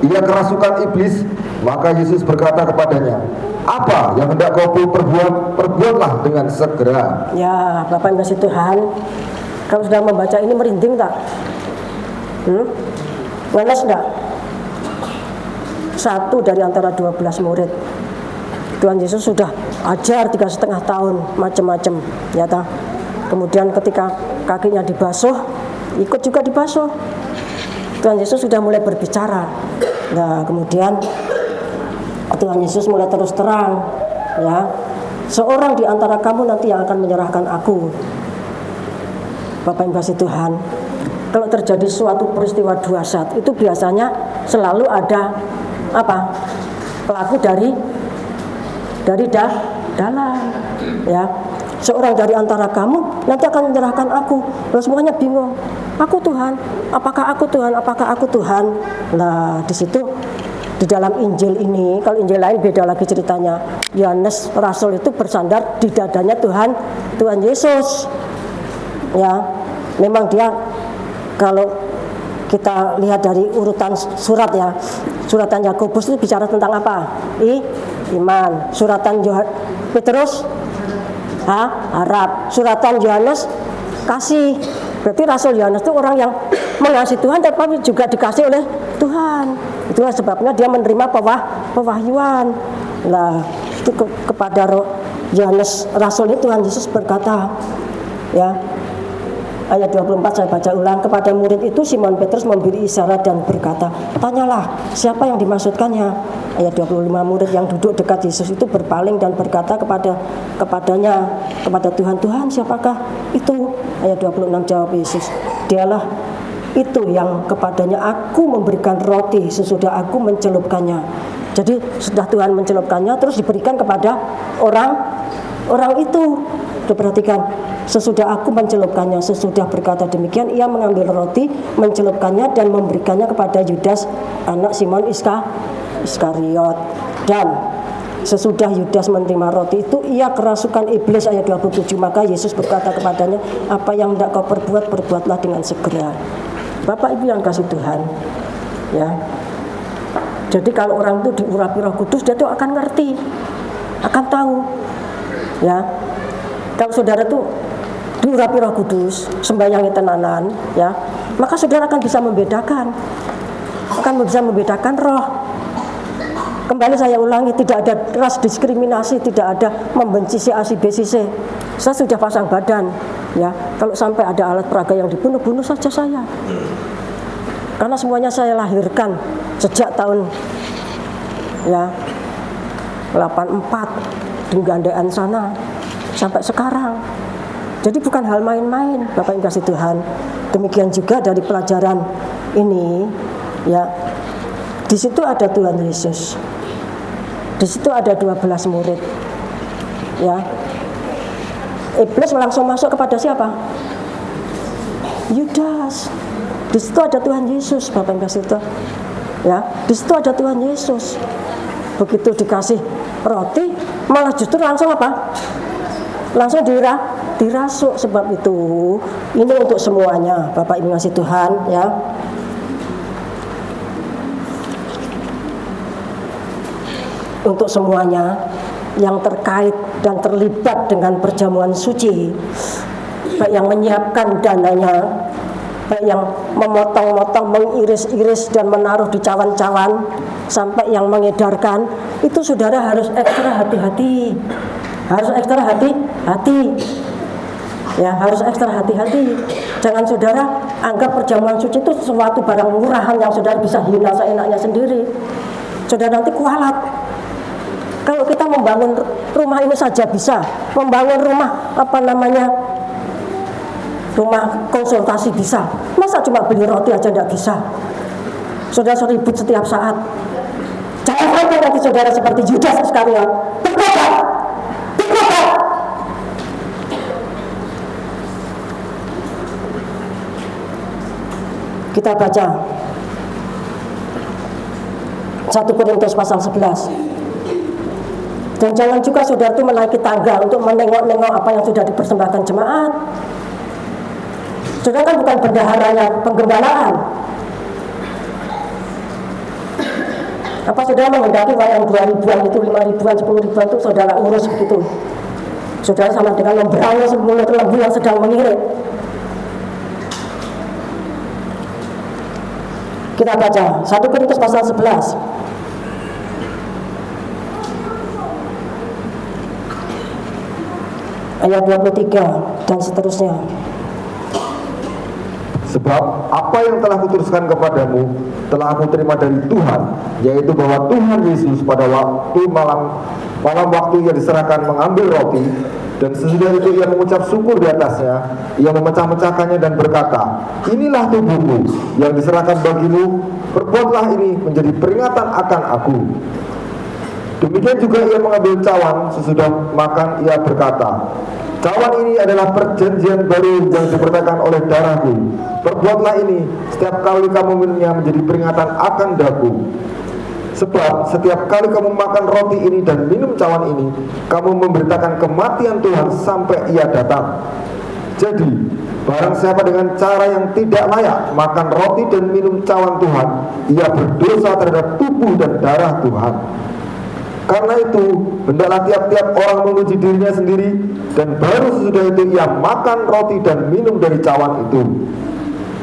ia kerasukan iblis. Maka Yesus berkata kepadanya, apa yang hendak kau perbuat, perbuatlah dengan segera. Ya, Bapak Ibu kasih Tuhan, kalau sudah membaca ini merinding tak? Ngenes enggak? Satu dari antara 12 murid Tuhan Yesus sudah ajar 3,5 tahun macam-macam, ya tak? Kemudian ketika kakinya dibasuh, ikut juga dibasuh. Tuhan Yesus sudah mulai berbicara. Nah, kemudian Tuhan Yesus mulai terus terang, ya, seorang di antara kamu nanti yang akan menyerahkan aku. Bapak Ibu kasih Tuhan, kalau terjadi suatu peristiwa dahsyat itu biasanya selalu ada apa? Pelaku dari dalam, ya. Seorang dari antara kamu nanti akan menyerahkan aku. Lalu semuanya bingung. Aku Tuhan, apakah aku Tuhan? Apakah aku Tuhan? Nah, di situ di dalam Injil ini, kalau Injil lain beda lagi ceritanya. Yohanes Rasul itu bersandar di dadanya Tuhan Yesus. Ya, memang dia kalau kita lihat dari urutan surat, ya, suratan Yakobus itu bicara tentang apa? Iman. Suratan Petrus harap. Suratan Yohanes kasih. Berarti Rasul Yohanes itu orang yang mengasihi Tuhan tapi juga dikasih oleh Tuhan. Itulah sebabnya dia menerima pewahyuan. Nah, itu kepada Yohanes Rasul itu Tuhan Yesus berkata, ya, ayat 24 saya baca ulang, kepada murid itu Simon Petrus memberi isyarat dan berkata, tanyalah siapa yang dimaksudkannya. Ayat 25, murid yang duduk dekat Yesus itu berpaling dan berkata kepadanya, kepada Tuhan, Tuhan siapakah itu? Ayat 26 jawab Yesus, dialah itu yang kepadanya aku memberikan roti sesudah aku mencelupkannya. Jadi sudah Tuhan mencelupkannya terus diberikan kepada orang itu. Perhatikan, sesudah aku mencelupkannya. Sesudah berkata demikian ia mengambil roti, mencelupkannya dan memberikannya kepada Yudas anak Simon Iskariot. Dan sesudah Yudas menerima roti itu ia kerasukan iblis. Ayat 27, maka Yesus berkata kepadanya, apa yang hendak kau perbuat, perbuatlah dengan segera. Bapak Ibu yang kasih Tuhan, ya. Jadi kalau orang itu diurapi Roh Kudus, dia tuh akan ngerti, akan tahu, ya. Kalau saudara tuh diurapi Roh Kudus, sembahyangnya tenanan, ya, maka saudara akan bisa membedakan, roh. Kembali saya ulangi, tidak ada ras diskriminasi, tidak ada membenci si A, si B, si C. Saya sudah pasang badan, ya. Kalau sampai ada alat peraga yang dibunuh saja saya. Karena semuanya saya lahirkan sejak tahun 84 di Gandean sana sampai sekarang. Jadi bukan hal main-main, Bapak yang kasih Tuhan. Demikian juga dari pelajaran ini, ya. Di situ ada Tuhan Yesus. Di situ ada 12 murid. Ya. Iblis langsung masuk kepada siapa? Yudas. Di situ ada Tuhan Yesus, Bapak yang kasih Tuhan. Ya, di situ ada Tuhan Yesus. Begitu dikasih roti, malah justru langsung apa? Langsung dirasuk. Sebab itu ini untuk semuanya, Bapak Ibu ngasih Tuhan ya. Untuk semuanya yang terkait dan terlibat dengan perjamuan suci, baik yang menyiapkan dananya, baik yang memotong-motong, mengiris-iris dan menaruh di cawan-cawan, sampai yang mengedarkan, itu saudara harus ekstra hati-hati. Harus ekstra hati-hati. Ya, harus ekstra hati-hati. Jangan saudara anggap perjamuan suci itu suatu barang murahan yang saudara bisa hina seenaknya sendiri. Saudara nanti kualat. Kalau kita membangun rumah ini saja bisa, membangun rumah rumah konsultasi bisa. Masa cuma beli roti aja tidak bisa? Saudara ribut setiap saat. Jangan sampai nanti saudara seperti Yudas Iskariot. Bertobat. Kita baca 1 Korintus pasal 11. Dan jangan juga saudara itu menaiki tangga untuk menengok-nengok apa yang sudah dipersembahkan jemaat. Saudara kan bukan bendaharanya penggembalaan. Apa saudara menghendaki yang 2.000-an itu, 5.000-an, 10.000-an itu saudara urus begitu? Saudara sama dengan memberangus mulut lembu yang sedang mengirit. Kita baca 1 Korintus pasal 11. Ayat 23 dan seterusnya. Sebab apa yang telah kuteruskan kepadamu telah aku terima dari Tuhan, yaitu bahwa Tuhan Yesus pada malam waktu ia diserahkan mengambil roti, dan sesudah itu ia mengucap syukur di atasnya, ia memecah-mecahkannya dan berkata, inilah tubuhku yang diserahkan bagimu, perbuatlah ini menjadi peringatan akan aku. Demikian juga ia mengambil cawan, sesudah makan ia berkata, cawan ini adalah perjanjian baru yang dipertekan oleh darahku. Perbuatlah ini setiap kali kamu minumnya menjadi peringatan akan daku. Sebab setiap kali kamu makan roti ini dan minum cawan ini, kamu memberitakan kematian Tuhan sampai ia datang. Jadi, barang siapa dengan cara yang tidak layak makan roti dan minum cawan Tuhan, ia berdosa terhadap tubuh dan darah Tuhan. Karena itu, hendaklah tiap-tiap orang menguji dirinya sendiri, dan baru sesudah itu ia makan roti dan minum dari cawan itu.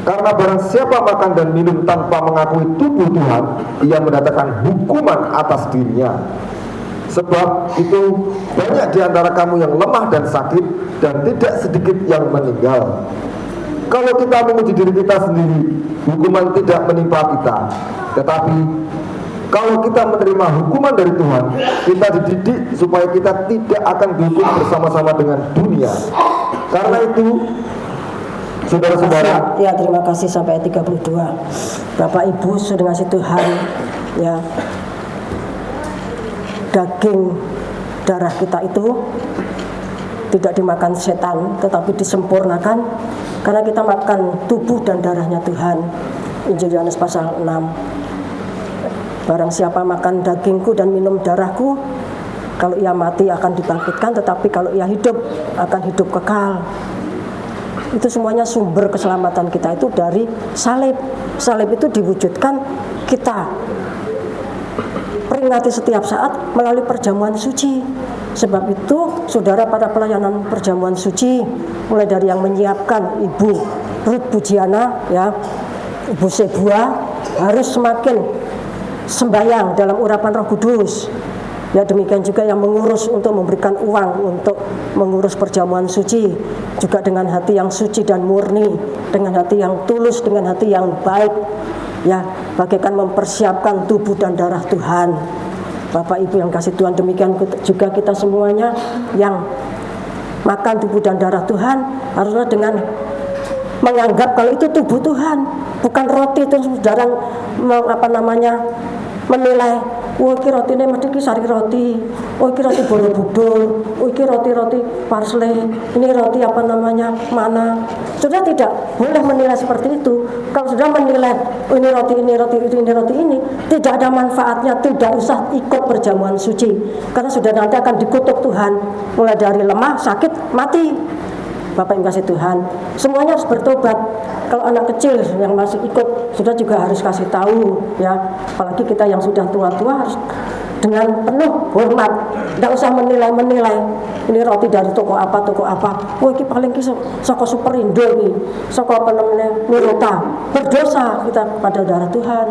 Karena barang siapa makan dan minum tanpa mengakui tubuh Tuhan, ia mendatangkan hukuman atas dirinya. Sebab itu banyak di antara kamu yang lemah dan sakit, dan tidak sedikit yang meninggal. Kalau kita menguji diri kita sendiri, hukuman tidak menimpa kita. Tetapi kalau kita menerima hukuman dari Tuhan, kita dididik supaya kita tidak akan dihukum bersama-sama dengan dunia. Karena itu, saudara-saudara, ya terima kasih sampai 32. Bapak Ibu sudah ngasih Tuhan ya, daging darah kita itu tidak dimakan setan, tetapi disempurnakan karena kita makan tubuh dan darahnya Tuhan. Injil Yohanes pasal 6. Barang siapa makan dagingku dan minum darahku, kalau ia mati akan dibangkitkan, tetapi kalau ia hidup akan hidup kekal. Itu semuanya sumber keselamatan kita itu dari salib. Salib itu diwujudkan kita peringati setiap saat melalui perjamuan suci. Sebab itu saudara pada pelayanan perjamuan suci, mulai dari yang menyiapkan Ibu Ruth Pujiana ya, Ibu Sebua, harus semakin sembahyang dalam urapan Roh Kudus. Ya demikian juga yang mengurus untuk memberikan uang untuk mengurus perjamuan suci, juga dengan hati yang suci dan murni, dengan hati yang tulus, dengan hati yang baik. Ya, bagaikan mempersiapkan tubuh dan darah Tuhan. Bapak Ibu yang kasih Tuhan, demikian juga kita semuanya yang makan tubuh dan darah Tuhan haruslah dengan menganggap kalau itu tubuh Tuhan, bukan roti itu saudara menilai, oh iki roti ini mesti sari roti, oh iki roti Borobudur, oh iki roti parsley, ini roti mana. Sudah tidak boleh menilai seperti itu. Kalau sudah menilai, oh ini roti ini, tidak ada manfaatnya, tidak usah ikut perjamuan suci. Karena sudah nanti akan dikutuk Tuhan, mulai dari lemah, sakit, mati. Bapak yang kasih Tuhan, semuanya harus bertobat. Kalau anak kecil yang masih ikut, sudah juga harus kasih tahu ya. Apalagi kita yang sudah tua-tua harus dengan penuh hormat, tidak usah menilai-menilai. Ini roti dari toko apa, wah ini paling soko Superindo ini, soko apa namanya, Mirota. Berdosa kita pada darah Tuhan.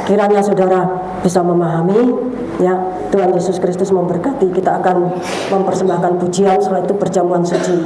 Kiranya saudara bisa memahami ya. Tuhan Yesus Kristus memberkati. Kita akan mempersembahkan pujian, setelah itu perjamuan suci.